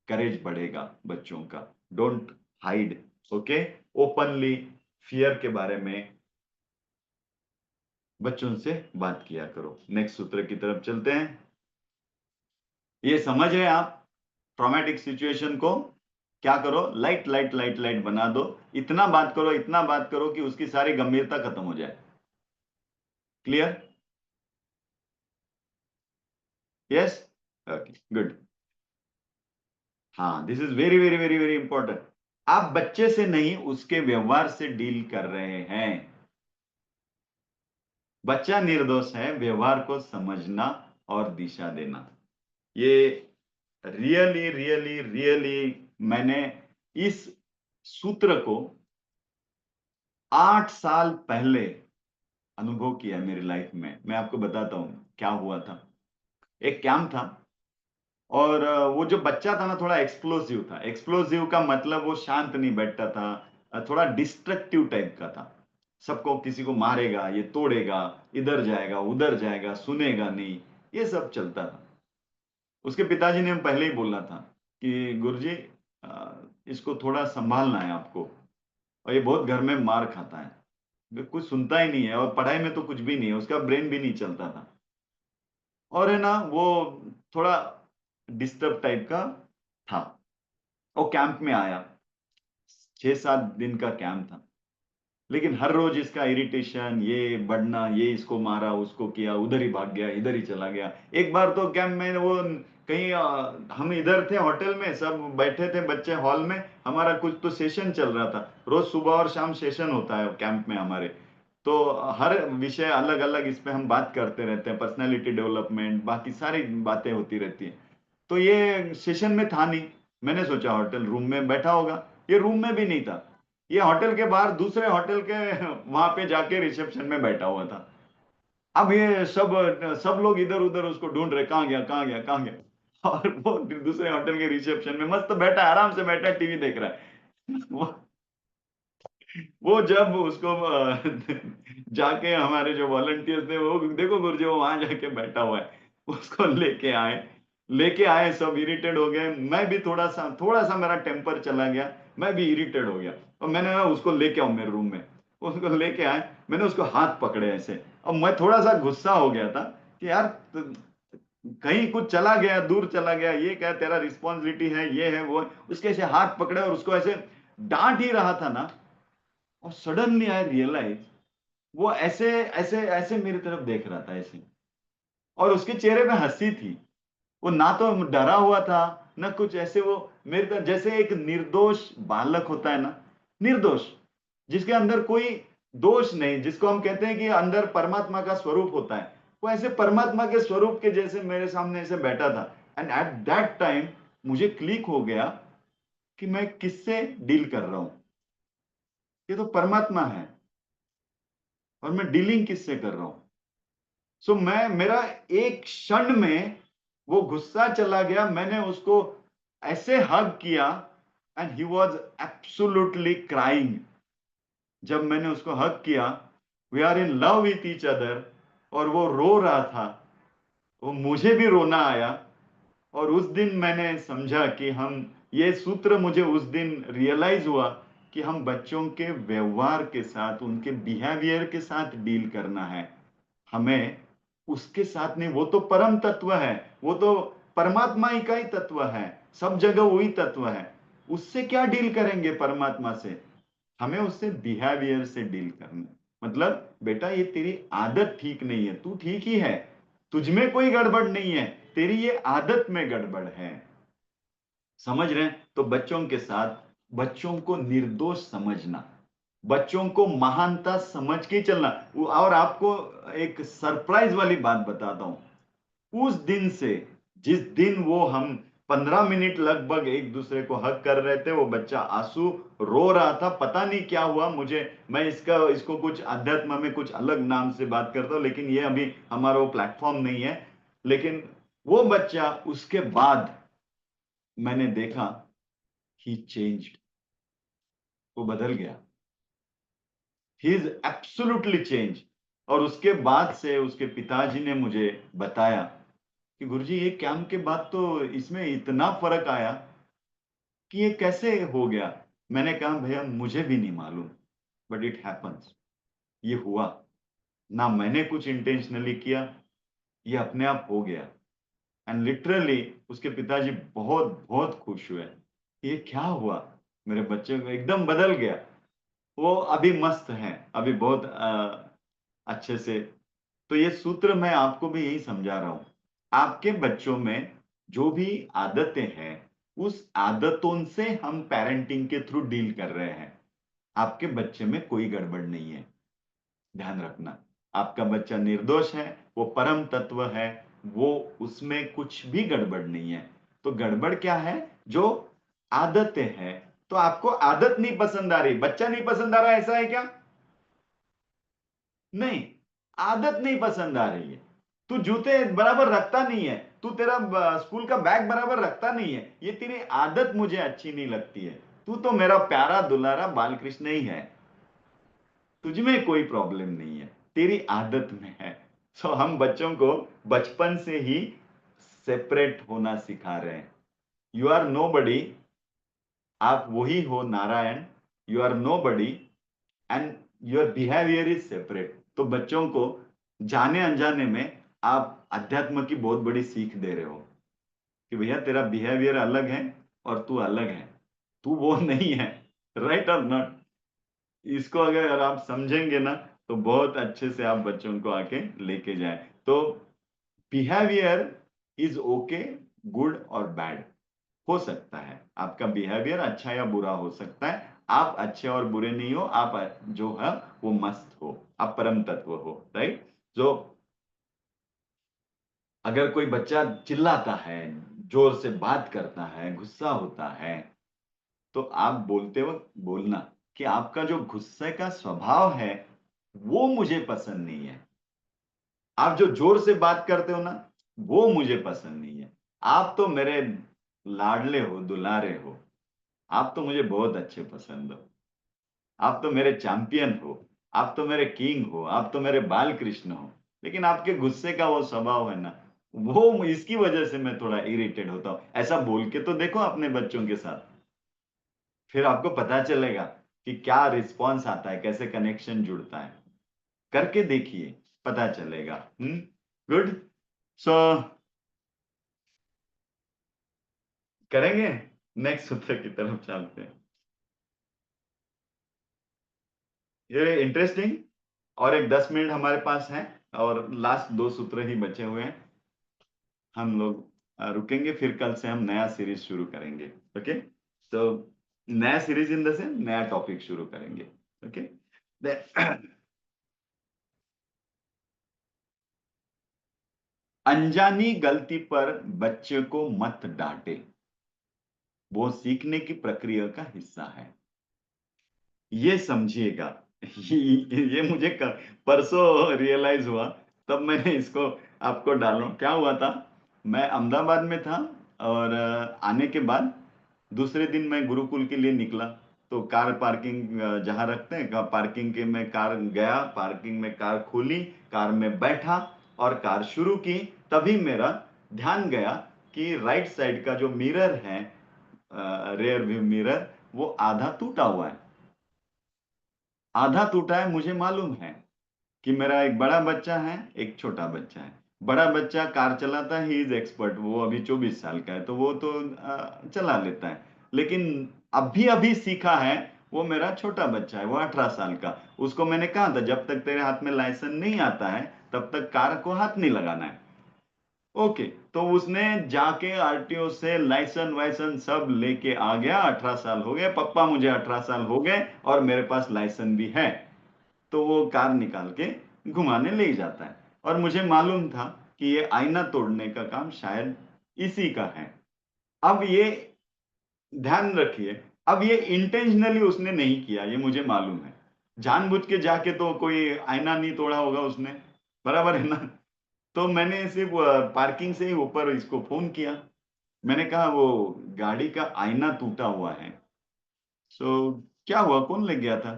करेज बढ़ेगा बच्चों का। Don't hide, okay? Openly fear के बारे में बच्चों से बात किया करो। नेक्स्ट सूत्र की तरफ चलते हैं। ये समझ रहे हैं आप? ट्रॉमेटिक सिचुएशन को क्या करो, लाइट लाइट लाइट लाइट बना दो। इतना बात करो, इतना बात करो कि उसकी सारी गंभीरता खत्म हो जाए। क्लियर? यस? Okay, good. हाँ, this is very very very very important. आप बच्चे से नहीं, उसके व्यवहार से डील कर रहे हैं। बच्चा निर्दोष है, व्यवहार को समझना और दिशा देना, ये रियली रियली रियली मैंने इस सूत्र को 8 साल पहले अनुभव किया मेरी लाइफ में। मैं आपको बताता हूं क्या हुआ था। एक कैंप था, और वो जो बच्चा था ना थोड़ा एक्सप्लोसिव था। एक्सप्लोसिव का मतलब वो शांत नहीं बैठता था, थोड़ा डिस्ट्रक्टिव टाइप का था। सबको, किसी को मारेगा, ये तोड़ेगा, इधर जाएगा उधर जाएगा, सुनेगा नहीं, ये सब चलता था। उसके पिताजी ने पहले ही बोला था कि गुरुजी, इसको थोड़ा संभालना है आपको, और ये बहुत घर में मार खाता है, ये कुछ सुनता ही नहीं है, और पढ़ाई में तो कुछ भी नहीं है, उसका ब्रेन भी नहीं चलता था। और है ना वो थोड़ा डिस्टर्ब टाइप का था। वो कैंप में आया, 6-7 दिन का कैंप था, लेकिन हर रोज इसका इरिटेशन, ये बढ़ना, ये इसको मारा, उसको किया, उधर ही भाग गया, इधर ही चला गया। एक बार तो कैंप में वो कहीं हम इधर थे होटल में, सब बैठे थे बच्चे हॉल में, हमारा कुछ तो सेशन चल रहा था। रोज सुबह और शाम सेशन होता है कैंप में हमारे। तो हर विषय अलग अलग इस पे हम बात करते रहते हैं, पर्सनालिटी डेवलपमेंट, बाकी सारी बातें होती रहती हैं। तो ये सेशन में था नहीं। मैंने सोचा होटल रूम में बैठा होगा, ये रूम में भी नहीं था। ये होटल के बाहर दूसरे होटल के वहां पे जाके रिसेप्शन में बैठा हुआ था। अब ये सब सब लोग इधर उधर उसको ढूंढ रहे, कहाँ गया कहाँ गया कहाँ गया। और वो दूसरे होटल के रिसेप्शन में मस्त बैठा है, आराम से बैठा है, टीवी देख रहा है। वो जब उसको जाके हमारे जो वॉलंटियर थे, वो देखो गुरुजी वो वहां जाके बैठा हुआ है, उसको लेके आए सब इरिटेट हो गए। मैं भी थोड़ा सा मेरा टेम्पर चला गया, मैं भी इरिटेट हो गया, और मैंने कहा उसको लेके आओ मेरे रूम में। उसको लेके आए, मैंने उसको हाथ पकड़े ऐसे, और मैं थोड़ा सा गुस्सा हो गया था कि यार कहीं कुछ चला गया, दूर चला गया, ये क्या तेरा रिस्पॉन्सिबिलिटी है, ये है वो है। उसके ऐसे हाथ पकड़े और उसको ऐसे डांट ही रहा था ना, और सडनली आई रियलाइज वो ऐसे ऐसे ऐसे मेरी तरफ देख रहा था ऐसे, और उसके चेहरे पे हंसी थी। वो ना तो डरा हुआ था, ना कुछ ऐसे, वो मेरे तरफ जैसे एक निर्दोष बालक होता है ना, निर्दोष, जिसके अंदर कोई दोष नहीं, जिसको हम कहते हैं कि अंदर परमात्मा का स्वरूप होता है, वो ऐसे परमात्मा के स्वरूप के जैसे मेरे सामने ऐसे बैठा था। एंड एट दैट टाइम मुझे क्लिक हो गया कि मैं किससे डील कर रहा हूं। ये तो परमात्मा है, और मैं डीलिंग किससे कर रहा हूं। सो मैं मेरा एक क्षण में वो गुस्सा चला गया, मैंने उसको ऐसे हग किया, and he was absolutely crying. जब मैंने उसको हग किया, we are in love with each other, और वो रो रहा था, वो मुझे भी रोना आया। और उस दिन मैंने समझा कि हम, ये सूत्र मुझे उस दिन रियलाइज हुआ कि हम बच्चों के व्यवहार के साथ, उनके बिहेवियर के साथ डील करना है हमें। उसके साथ नहीं, वो तो परम तत्व है, वो तो परमात्मा ही का ही तत्व है, सब जगह वही तत्व है। उससे क्या डील करेंगे परमात्मा से, हमें उससे बिहेवियर से डील करना है। मतलब बेटा ये तेरी आदत ठीक नहीं है, तू ठीक ही है, तुझ में कोई गड़बड़ नहीं है, तेरी ये आदत में गड़बड़ है। समझ रहे हैं? तो बच्चों के साथ बच्चों को निर्दोष समझना, बच्चों को महानता समझ के चलना। और आपको एक सरप्राइज वाली बात बताता हूं, उस दिन से, जिस दिन वो हम 15 मिनट लगभग एक दूसरे को हक कर रहे थे, वो बच्चा आंसू रो रहा था, पता नहीं क्या हुआ मुझे। मैं इसको कुछ अध्यात्म में कुछ अलग नाम से बात करता हूं, लेकिन ये अभी हमारा वो प्लेटफॉर्म नहीं है। लेकिन वो बच्चा, उसके बाद मैंने देखा ही चेंज्ड, वो बदल गया, ही इज एब्सोल्युटली चेंज। और उसके बाद से उसके पिताजी ने मुझे बताया कि गुरुजी ये कैंप के बाद तो इसमें इतना फर्क आया कि ये कैसे हो गया। मैंने कहा भैया मुझे भी नहीं मालूम, बट इट हैपन्स, ये हुआ, ना मैंने कुछ इंटेंशनली किया, ये अपने आप हो गया। एंड लिटरली उसके पिताजी बहुत बहुत खुश हुए, ये क्या हुआ, मेरे बच्चे को एकदम बदल गया। वो अभी मस्त है, अभी बहुत अच्छे से। तो ये सूत्र मैं आपको भी यही समझा रहा हूं, आपके बच्चों में जो भी आदतें हैं, उस आदतों से हम पेरेंटिंग के थ्रू डील कर रहे हैं। आपके बच्चे में कोई गड़बड़ नहीं है, ध्यान रखना। आपका बच्चा निर्दोष है, वो परम तत्व है, वो, उसमें कुछ भी गड़बड़ नहीं है। तो गड़बड़ क्या है, जो आदतें हैं। तो आपको आदत नहीं पसंद आ रही, बच्चा नहीं पसंद आ रहा, ऐसा है क्या? नहीं, आदत नहीं पसंद आ रही है। तू जूते बराबर रखता नहीं है, तू तेरा स्कूल का बैग बराबर रखता नहीं है, ये तेरी आदत मुझे अच्छी नहीं लगती है। तू तो मेरा प्यारा दुलारा बालकृष्ण ही है, तुझ में कोई प्रॉब्लम नहीं है, तेरी आदत में है। सो हम बच्चों को बचपन से ही सेपरेट होना सिखा रहे हैं। यू आर नो बडी, आप वही हो Narayan, you are no buddy and your behaviour is separate. तो बच्चों को जाने अनजाने में आप अध्यात्म की बहुत बड़ी सीख दे रहे हो कि भैया तेरा बिहेवियर अलग है और तू अलग है, तू वो नहीं है। राइट और नॉट? इसको अगर आप समझेंगे ना तो बहुत अच्छे से आप बच्चों को आके लेके जाए। तो बिहेवियर इज ओके, गुड और बैड हो सकता है, आपका बिहेवियर अच्छा या बुरा हो सकता है। आप अच्छे और बुरे नहीं हो, आप जो है वो मस्त हो, आप परम तत्व हो। राइट? जो अगर कोई बच्चा चिल्लाता है, जोर से बात करता है, गुस्सा होता है, तो आप बोलते वक्त बोलना कि आपका जो गुस्से का स्वभाव है वो मुझे पसंद नहीं है। आप जो जोर से बात करते हो ना, वो मुझे पसंद नहीं है। आप तो मेरे लाडले हो, दुलारे हो, आप तो मुझे बहुत अच्छे पसंद हो, आप तो मेरे चैंपियन हो, आप तो मेरे किंग हो, आप तो मेरे बाल कृष्ण हो। लेकिन आपके गुस्से का वो स्वभाव है ना, वो इसकी वजह से मैं थोड़ा इरिटेट होता हूं। ऐसा बोल के तो देखो अपने बच्चों के साथ, फिर आपको पता चलेगा कि क्या रिस्पॉन्स आता है, कैसे कनेक्शन जुड़ता है। करके देखिए, पता चलेगा। गुड। सो करेंगे, नेक्स्ट सूत्र की तरफ चलते हैं। ये इंटरेस्टिंग। और एक 10 मिनट हमारे पास है और लास्ट दो सूत्र ही बचे हुए हैं। हम लोग रुकेंगे, फिर कल से हम नया सीरीज शुरू करेंगे। ओके? तो नया सीरीज इन द सेंस नया टॉपिक शुरू करेंगे। ओके? अनजानी गलती पर बच्चे को मत डांटे, वो सीखने की प्रक्रिया का हिस्सा है। ये समझिएगा। ये मुझे परसों रियलाइज हुआ, तब मैंने इसको आपको डालूं। क्या हुआ था, मैं अहमदाबाद में था और आने के बाद दूसरे दिन मैं गुरुकुल के लिए निकला। तो कार पार्किंग जहां रखते हैं, पार्किंग के में कार गया, पार्किंग में कार खोली, कार में बैठा और कार शुरू की। तभी मेरा ध्यान गया कि राइट साइड का जो मिरर है, रेयर व्यू मिरर, वो आधा टूटा हुआ है। आधा टूटा है, मुझे मालूम है कि मेरा एक बड़ा बच्चा है, एक छोटा बच्चा है। बड़ा बच्चा कार चलाता है, ही इज एक्सपर्ट, वो अभी 24 साल का है, तो वो तो चला लेता है। लेकिन अभी अभी सीखा है वो मेरा छोटा बच्चा है, वो 18 साल का। उसको मैंने कहा था जब तक तेरे हाथ में लाइसेंस नहीं आता है तब तक कार को हाथ नहीं लगाना है। ओके, तो उसने जाके आरटीओ से लाइसेंस वाइसेंस सब लेके आ गया। 18 साल हो गए, पप्पा मुझे 18 साल हो गए और मेरे पास लाइसेंस भी है। तो वो कार निकाल के घुमाने ले जाता है। और मुझे मालूम था कि ये आईना तोड़ने का काम शायद इसी का है। अब ये ध्यान रखिए, अब ये इंटेंशनली उसने नहीं किया, ये मुझे मालूम है। जानबूझ के जाके तो कोई आईना नहीं तोड़ा होगा उसने, बराबर है ना? तो मैंने सिर्फ पार्किंग से ही ऊपर इसको फोन किया। मैंने कहा वो गाड़ी का आईना टूटा हुआ है। सो क्या हुआ, कौन ले गया था?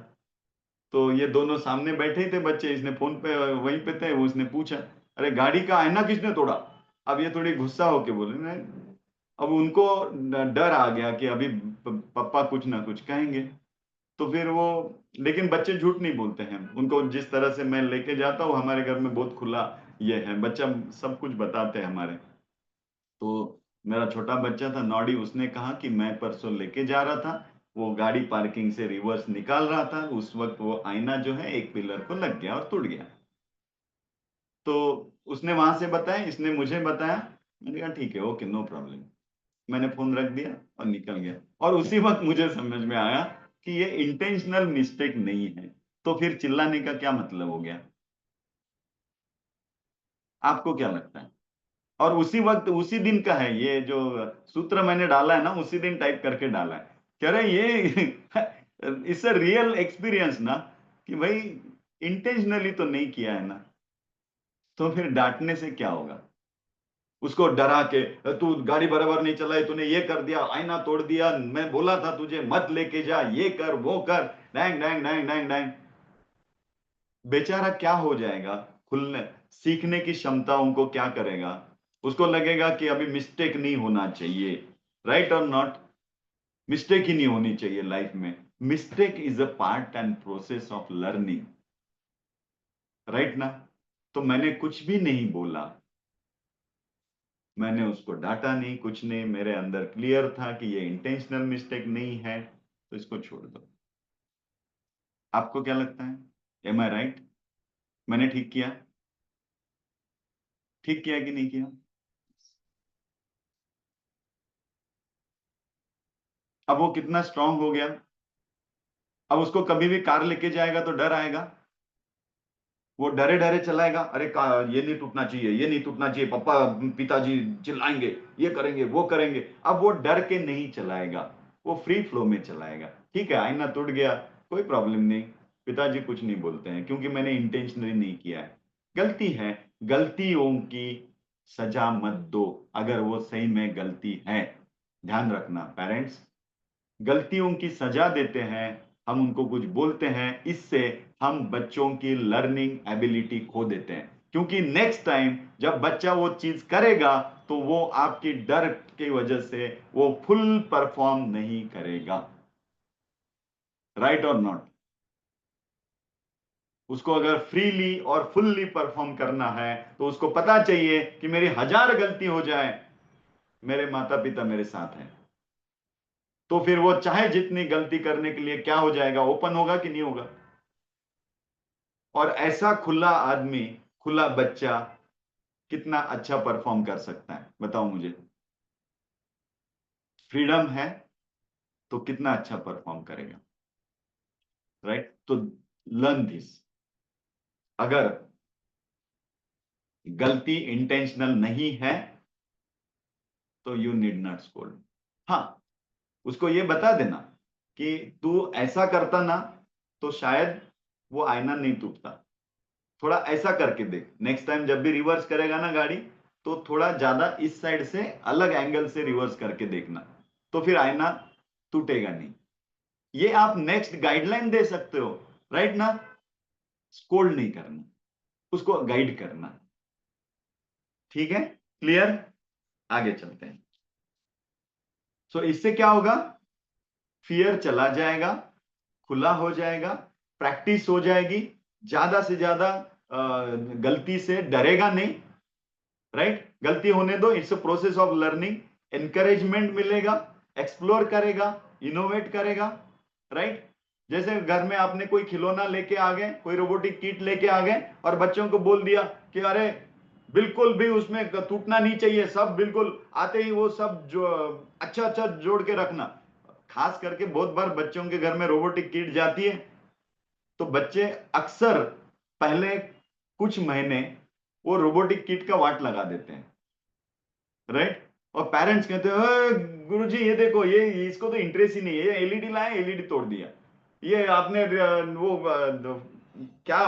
तो ये दोनों सामने बैठे ही थे बच्चे, इसने फोन पे वहीं पे थे, उसने पूछा अरे गाड़ी का आईना किसने तोड़ा? अब ये थोड़ी गुस्सा होके बोले नहीं। अब उनको डर आ गया कि अभी पापा कुछ ना कुछ कहेंगे। तो फिर वो, लेकिन बच्चे झूठ नहीं बोलते हैं, उनको जिस तरह से मैं लेके जाता हूँ, हमारे घर में बहुत खुला ये है, बच्चा सब कुछ बताते हैं हमारे। तो मेरा छोटा बच्चा था नॉडी, उसने कहा कि मैं परसों लेके जा रहा था, वो गाड़ी पार्किंग से रिवर्स निकाल रहा था, उस वक्त वो आईना जो है एक पिलर को लग गया और टूट गया। तो उसने वहां से बताया, इसने मुझे बताया। मैंने कहा ठीक है, ओके, नो प्रॉब्लम। मैंने फोन रख दिया और निकल गया। और उसी वक्त मुझे समझ में आया कि ये इंटेंशनल मिस्टेक नहीं है। तो फिर चिल्लाने का क्या मतलब हो गया? आपको क्या लगता है? और उसी वक्त उसी दिन का है ये जो सूत्र मैंने डाला है ना, उसी दिन टाइप करके डाला है। कह रहे ये इट्स अ रियल एक्सपीरियंस ना, कि भाई इंटेंशनली तो नहीं किया है ना, तो फिर डांटने से क्या होगा? उसको डरा के, तू गाड़ी बराबर नहीं चलाई, तूने ये कर दिया, आईना तोड़ दिया, मैं बोला था तुझे मत लेके जा, ये कर वो कर, dang dang dang dang dang. बेचारा क्या हो जाएगा, खुलने सीखने की क्षमता उनको क्या करेगा, उसको लगेगा कि अभी मिस्टेक नहीं होना चाहिए, राइट और नॉट? मिस्टेक ही नहीं होनी चाहिए लाइफ में। Mistake is a part and process of learning, right ना? तो मैंने कुछ भी नहीं बोला, मैंने उसको डांटा नहीं, कुछ नहीं, मेरे अंदर क्लियर था कि ये इंटेंशनल मिस्टेक नहीं है, तो इसको छोड़ दो। आपको क्या लगता है, एम आई राइट? मैंने ठीक किया? ठीक किया कि नहीं किया? अब वो कितना स्ट्रांग हो गया। अब उसको कभी भी कार लेके जाएगा तो डर आएगा, वो डरे डरे चलाएगा, अरे ये नहीं टूटना चाहिए, ये नहीं टूटना चाहिए, पापा पिताजी चिल्लाएंगे, ये करेंगे वो करेंगे। अब वो डर के नहीं चलाएगा, वो फ्री फ्लो में चलाएगा। ठीक है, आईना टूट गया, कोई प्रॉब्लम नहीं, पिताजी कुछ नहीं बोलते हैं क्योंकि मैंने इंटेंशनली नहीं किया है। गलती है, गलतियों की सजा मत दो अगर वो सही में गलती है। ध्यान रखना पेरेंट्स, गलतियों की सजा देते हैं, हम उनको कुछ बोलते हैं, इससे हम बच्चों की लर्निंग एबिलिटी खो देते हैं, क्योंकि नेक्स्ट टाइम जब बच्चा वो चीज करेगा तो वो आपकी डर की वजह से वो फुल परफॉर्म नहीं करेगा, राइट और नॉट? उसको अगर फ्रीली और फुल्ली परफॉर्म करना है तो उसको पता चाहिए कि मेरी 1000 गलती हो जाए, मेरे माता पिता मेरे साथ हैं। तो फिर वो चाहे जितनी गलती करने के लिए क्या हो जाएगा, ओपन होगा कि नहीं होगा? और ऐसा खुला आदमी, खुला बच्चा कितना अच्छा परफॉर्म कर सकता है, बताओ मुझे? फ्रीडम है तो कितना अच्छा परफॉर्म करेगा, राइट? तो लर्न दिस। अगर गलती इंटेंशनल नहीं है तो यू नीड नॉट स्कोल्ड। हाँ, उसको ये बता देना कि तू ऐसा करता ना तो शायद वो आईना नहीं टूटता, थोड़ा ऐसा करके देख, नेक्स्ट टाइम जब भी रिवर्स करेगा ना गाड़ी, तो थोड़ा ज्यादा इस साइड से अलग एंगल से रिवर्स करके देखना, तो फिर आईना टूटेगा नहीं। ये आप नेक्स्ट गाइडलाइन दे सकते हो, राइट ना? स्कोल्ड नहीं करना, उसको गाइड करना। ठीक है, क्लियर? आगे चलते हैं। सो इससे क्या होगा, फियर चला जाएगा, खुला हो जाएगा, प्रैक्टिस हो जाएगी, ज्यादा से ज्यादा गलती से डरेगा नहीं, राइट? गलती होने दो, it's a process of learning. Encouragement मिलेगा, एक्सप्लोर करेगा, इनोवेट करेगा, राइट? जैसे घर में आपने कोई खिलौना लेके आ गए, कोई रोबोटिक किट लेके आ गए और बच्चों को बोल दिया कि अरे बिल्कुल भी उसमें टूटना नहीं चाहिए, सब बिल्कुल आते ही वो सब जो अच्छा अच्छा जोड़ के रखना। खास करके बहुत बार बच्चों के घर में रोबोटिक किट जाती है तो बच्चे अक्सर पहले कुछ महीने वो रोबोटिक किट का वाट लगा देते हैं, राइट? और पेरेंट्स कहते हैं गुरुजी ये देखो, ये इसको तो इंटरेस्ट ही नहीं है, ये एलईडी लाए एलईडी तोड़ दिया, ये आपने वो क्या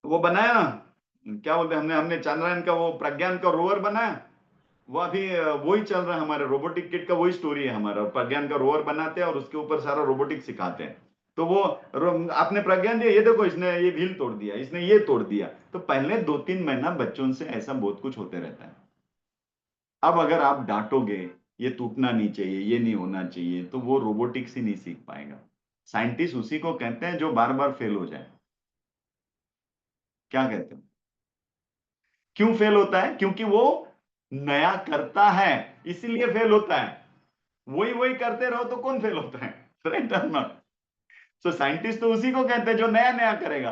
वो बनाया ना, क्या बोलते हैं, हमने हमने चंद्रयान का वो प्रज्ञान का रोवर बनाया, वो अभी वही चल रहा है हमारे रोबोटिक किट का, वही स्टोरी है हमारा, प्रज्ञान का रोवर बनाते हैं और उसके ऊपर सारा रोबोटिक सिखाते हैं। तो वो आपने प्रज्ञान दिया, ये देखो इसने ये व्हील तोड़ दिया, इसने ये तोड़ दिया। तो पहले 2-3 महीना बच्चों से ऐसा बहुत कुछ होते रहता है। अब अगर आप डांटोगे ये टूटना नहीं चाहिए, ये नहीं होना चाहिए, तो वो रोबोटिक्स ही नहीं सीख पाएगा। साइंटिस्ट उसी को कहते हैं जो बार बार फेल हो जाए। क्या कहते हैं? क्यों फेल होता है? क्योंकि वो नया करता है, इसीलिए फेल होता है। वही वही करते रहो तो कौन फेल होता है, राइट और नॉट? सो साइंटिस्ट तो उसी को कहते हैं जो नया नया करेगा,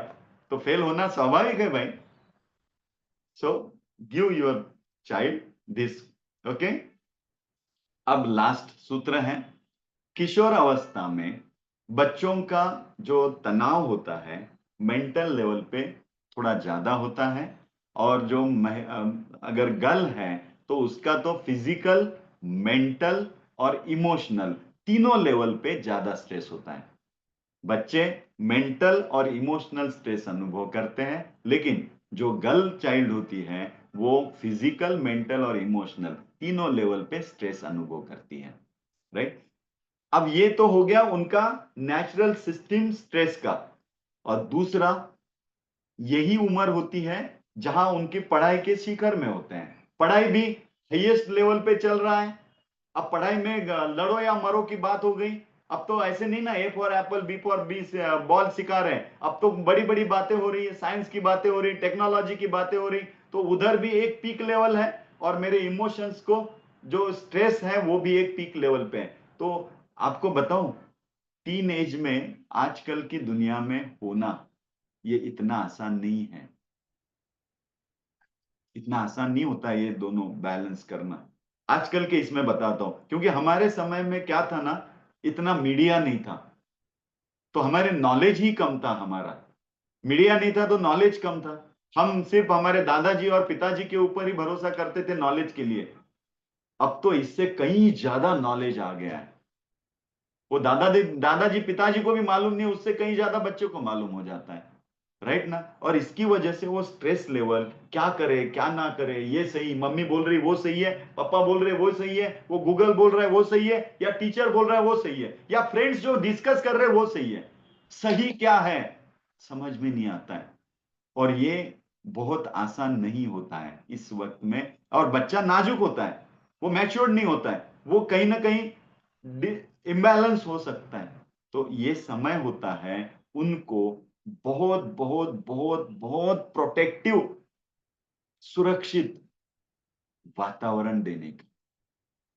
तो फेल होना स्वाभाविक है भाई। So give your child this, okay? अब लास्ट सूत्र है, किशोर अवस्था में बच्चों का जो तनाव होता है मेंटल लेवल पे थोड़ा ज्यादा होता है, और जो अगर गर्ल है तो उसका तो फिजिकल, मेंटल और इमोशनल तीनों लेवल पे ज्यादा स्ट्रेस होता है। बच्चे मेंटल और इमोशनल स्ट्रेस अनुभव करते हैं, लेकिन जो गर्ल चाइल्ड होती है वो फिजिकल, मेंटल और इमोशनल तीनों लेवल पे स्ट्रेस अनुभव करती है, राइट। अब ये तो हो गया उनका नेचुरल सिस्टम स्ट्रेस का। और दूसरा, यही उम्र होती है जहां उनकी पढ़ाई के शिखर में होते हैं, पढ़ाई भी हाईएस्ट लेवल पे चल रहा है। अब पढ़ाई में लड़ो या मरो की बात हो गई। अब तो ऐसे नहीं ना, A for apple, B for B ball सिखा रहे हैं। अब तो बड़ी बड़ी बातें हो रही है, साइंस की बातें हो रही, टेक्नोलॉजी की बातें हो रही। तो उधर भी एक पीक लेवल है, और मेरे इमोशंस को जो स्ट्रेस है वो भी एक पीक लेवल पे है। तो आपको बताऊं, टीन एज में आजकल की दुनिया में होना ये इतना आसान नहीं है। इतना आसान नहीं होता ये दोनों बैलेंस करना। आजकल के इसमें बताता हूं, क्योंकि हमारे समय में क्या था ना, इतना मीडिया नहीं था, तो हमारे नॉलेज ही कम था। हमारा मीडिया नहीं था तो नॉलेज कम था। हम सिर्फ हमारे दादाजी और पिताजी के ऊपर ही भरोसा करते थे नॉलेज के लिए। अब तो इससे कहीं ज्यादा नॉलेज आ गया है। वो दादाजी पिताजी को भी मालूम नहीं, उससे कहीं ज्यादा बच्चों को मालूम हो जाता है, राइट ना। और इसकी वजह से वो स्ट्रेस लेवल, क्या करे क्या ना करे, ये सही, मम्मी बोल रही वो सही है, पापा बोल रहे वो सही है, वो गूगल बोल रहा है वो सही है, या टीचर बोल रहा है वो सही है, या फ्रेंड्स जो डिस्कस कर रहे हैं वो सही है। सही क्या है समझ में नहीं आता है। और ये बहुत आसान नहीं होता है इस वक्त में। और बच्चा नाजुक होता है, वो मैच्योर्ड नहीं होता है, वो कहीं ना कहीं इम्बैलेंस हो सकता है। तो ये समय होता है उनको बहुत बहुत बहुत बहुत प्रोटेक्टिव, सुरक्षित वातावरण देने का,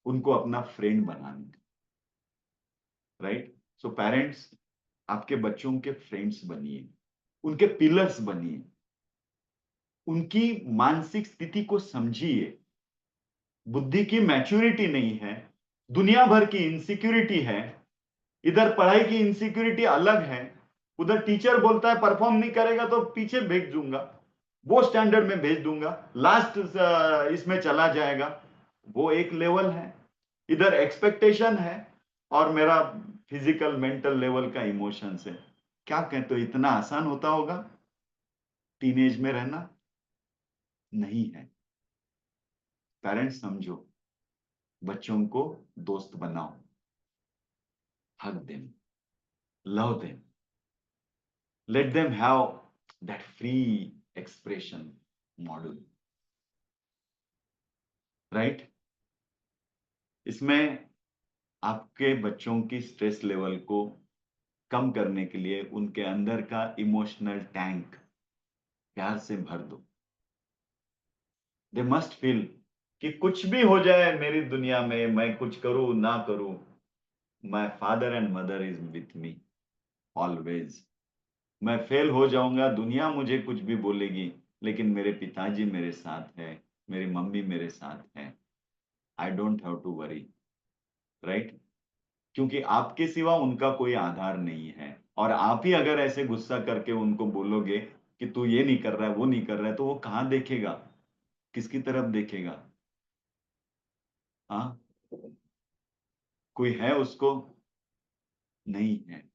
उनको अपना फ्रेंड बनाने का, राइट। सो पेरेंट्स, आपके बच्चों के फ्रेंड्स बनिए, उनके पिलर्स बनिए, उनकी मानसिक स्थिति को समझिए। बुद्धि की मैच्योरिटी नहीं है, दुनिया भर की इनसिक्योरिटी है। इधर पढ़ाई की इनसिक्योरिटी अलग है, उधर टीचर बोलता है परफॉर्म नहीं करेगा तो पीछे भेज दूंगा, वो स्टैंडर्ड में भेज दूंगा, लास्ट इसमें चला जाएगा। वो एक लेवल है। इधर एक्सपेक्टेशन है, और मेरा फिजिकल मेंटल लेवल का इमोशन है। क्या कहते, तो इतना आसान होता होगा टीनेज में रहना? नहीं है। पेरेंट्स समझो, बच्चों को दोस्त बनाओ, hug them, love them, let them have that free expression model, right। इसमें आपके बच्चों की स्ट्रेस लेवल को कम करने के लिए उनके अंदर का इमोशनल टैंक प्यार से भर दो। दे मस्ट फील कि कुछ भी हो जाए मेरी दुनिया में, मैं कुछ करूं ना करूं, my father and mother is with me always. मैं फेल हो जाऊंगा, दुनिया मुझे कुछ भी बोलेगी, लेकिन मेरे पिताजी मेरे साथ है, मेरी मम्मी मेरे साथ है। I don't have to worry, right. क्योंकि आपके सिवा उनका कोई आधार नहीं है। और आप ही अगर ऐसे गुस्सा करके उनको बोलोगे कि तू ये नहीं कर रहा है वो नहीं कर रहा है, तो वो कहाँ देखेगा, किसकी तरफ देखेगा? हाँ, कोई है उसको? नहीं है।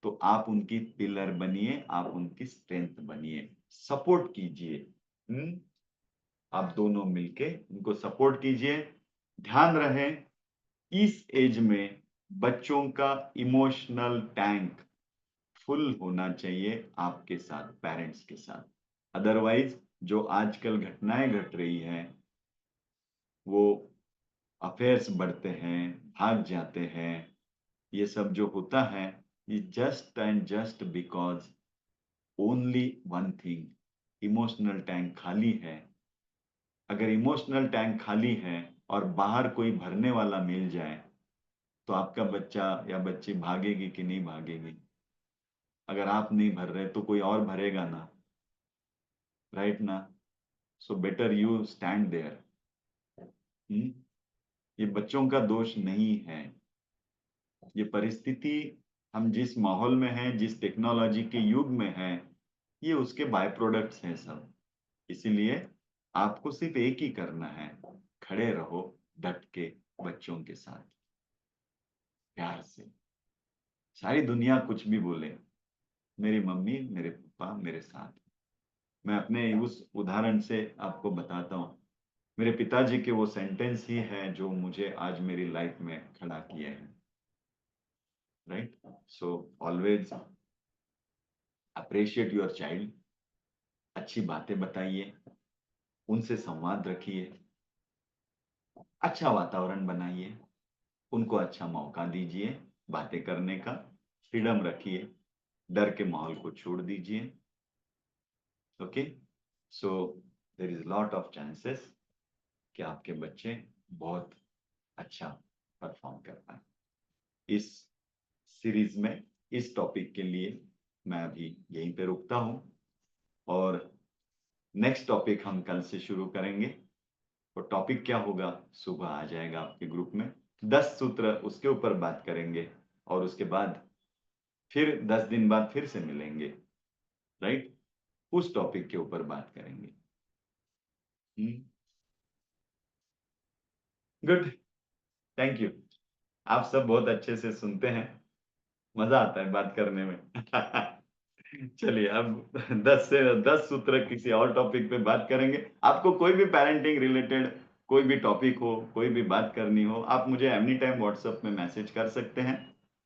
तो आप उनकी पिलर बनिए, आप उनकी स्ट्रेंथ बनिए, सपोर्ट कीजिए। आप दोनों मिलके उनको सपोर्ट कीजिए। ध्यान रहे, इस एज में बच्चों का इमोशनल टैंक फुल होना चाहिए आपके साथ, पेरेंट्स के साथ। अदरवाइज जो आजकल घटनाएं घट रही हैं, वो अफेयर्स बढ़ते हैं, भाग जाते हैं, ये सब जो होता है, ये just and just because only one thing, emotional tank खाली है। अगर इमोशनल टैंक खाली है और बाहर कोई भरने वाला मिल जाए, तो आपका बच्चा या बच्ची भागेगी कि नहीं भागेगी? अगर आप नहीं भर रहे तो कोई और भरेगा ना, राइट ना। So better you stand there. ये बच्चों का दोष नहीं है। ये परिस्थिति, हम जिस माहौल में हैं, जिस टेक्नोलॉजी के युग में हैं, ये उसके बाय प्रोडक्ट्स हैं सब। इसीलिए आपको सिर्फ एक ही करना है, खड़े रहो डट के बच्चों के साथ, प्यार से। सारी दुनिया कुछ भी बोले, मेरी मम्मी मेरे पापा मेरे साथ। मैं अपने उस उदाहरण से आपको बताता हूँ। मेरे पिताजी के वो सेंटेंस ही है जो मुझे आज मेरी लाइफ में खड़ा किए हैं, right? So always appreciate your child, अच्छी बातें बताइए, उनसे संवाद रखिए, अच्छा वातावरण बनाइए, उनको अच्छा मौका दीजिए बातें करने का, फ्रीडम रखिए, डर के माहौल को छोड़ दीजिए। Okay, so there is lot of chances कि आपके बच्चे बहुत अच्छा परफॉर्म कर पाए। इस सीरीज में इस टॉपिक के लिए मैं अभी यहीं पे रुकता हूं और नेक्स्ट टॉपिक हम कल से शुरू करेंगे। तो टॉपिक क्या होगा, सुबह आ जाएगा आपके ग्रुप में। 10 सूत्र उसके ऊपर बात करेंगे और उसके बाद फिर 10 दिन बाद फिर से मिलेंगे, राइट? उस टॉपिक के ऊपर बात करेंगे। Good, thank you. आप सब बहुत अच्छे से सुनते हैं, मजा आता है बात करने में। चलिए अब 10 सूत्र किसी और टॉपिक पे बात करेंगे। आपको कोई भी पेरेंटिंग रिलेटेड कोई भी टॉपिक हो, कोई भी बात करनी हो, आप मुझे एनी टाइम व्हाट्सएप में मैसेज कर सकते हैं।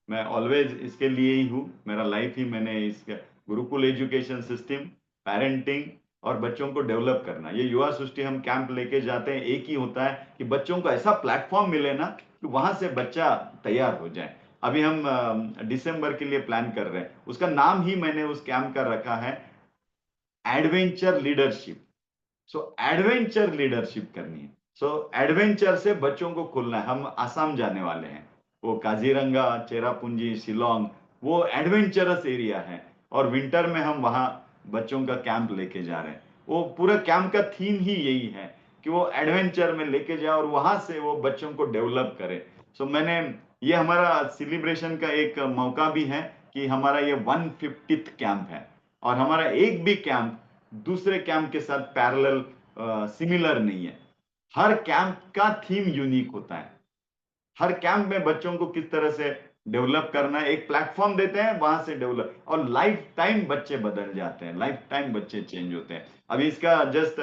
मैं ऑलवेज इसके लिए ही हूँ, मेरा लाइफ ही मैंने इस गुरुकुल एजुकेशन सिस्टम, पेरेंटिंग और बच्चों को डेवलप करना, ये युवा सृष्टि हम कैंप लेके जाते हैं, एक ही होता है कि बच्चों को ऐसा प्लेटफॉर्म मिले ना कि वहां से बच्चा तैयार हो जाए। अभी हम दिसंबर के लिए प्लान कर रहे हैं, उसका नाम ही मैंने उस कैंप का रखा है एडवेंचर लीडरशिप। सो एडवेंचर लीडरशिप करनी है। सो एडवेंचर से बच्चों को खुलना है। हम आसाम जाने वाले हैं, वो काजीरंगा, चेरापूंजी, शिलोंग, वो एडवेंचरस एरिया है और विंटर में हम वहां बच्चों का कैंप लेके जा रहे हैं। वो पूरा कैंप का थीम ही यही है कि वो एडवेंचर में लेके जाए और वहां से वो बच्चों को डेवलप करे। सो मैंने, ये हमारा सेलिब्रेशन का एक मौका भी है कि हमारा ये 150th कैंप है और हमारा एक भी कैंप दूसरे कैंप के साथ पैरेलल सिमिलर नहीं है। हर कैंप का थीम यूनिक होता है। हर कैंप में बच्चों को किस तरह से डेवलप करना है, एक प्लेटफॉर्म देते हैं, वहां से डेवलप, और लाइफ टाइम बच्चे बदल जाते हैं, लाइफ टाइम बच्चे चेंज होते हैं। अभी इसका जस्ट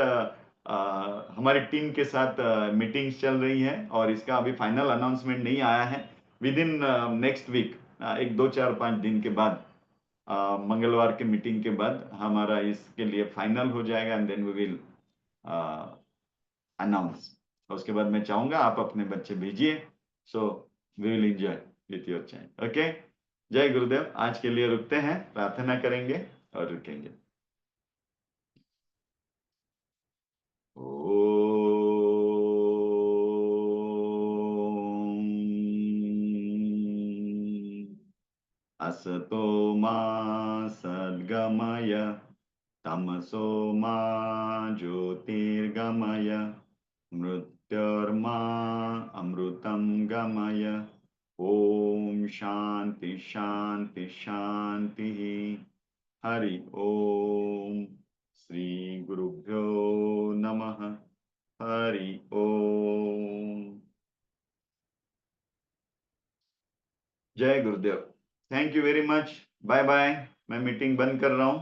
हमारी टीम के साथ मीटिंग्स चल रही है और इसका अभी फाइनल अनाउंसमेंट नहीं आया है। विद इन नेक्स्ट वीक, एक 2 4 5 दिन के बाद, मंगलवार के मीटिंग के बाद हमारा इसके लिए फाइनल हो जाएगा and then we will announce. उसके बाद मैं चाहूंगा आप अपने बच्चे भेजिए, so we will enjoy with your child. Okay, जय गुरुदेव। आज के लिए रुकते हैं, प्रार्थना करेंगे और रुकेंगे। असतो मा सद्गमय, तमसो मा ज्योतिर्गमय, मृत्योर्मा अमृतं गमय। ओम शांति शांति शांति। हरि ओम। श्री गुरुभ्यो नमः। हरि ओम। जय गुरुदेव। Thank you very much. Bye bye. मैं मीटिंग बंद कर रहा हूं।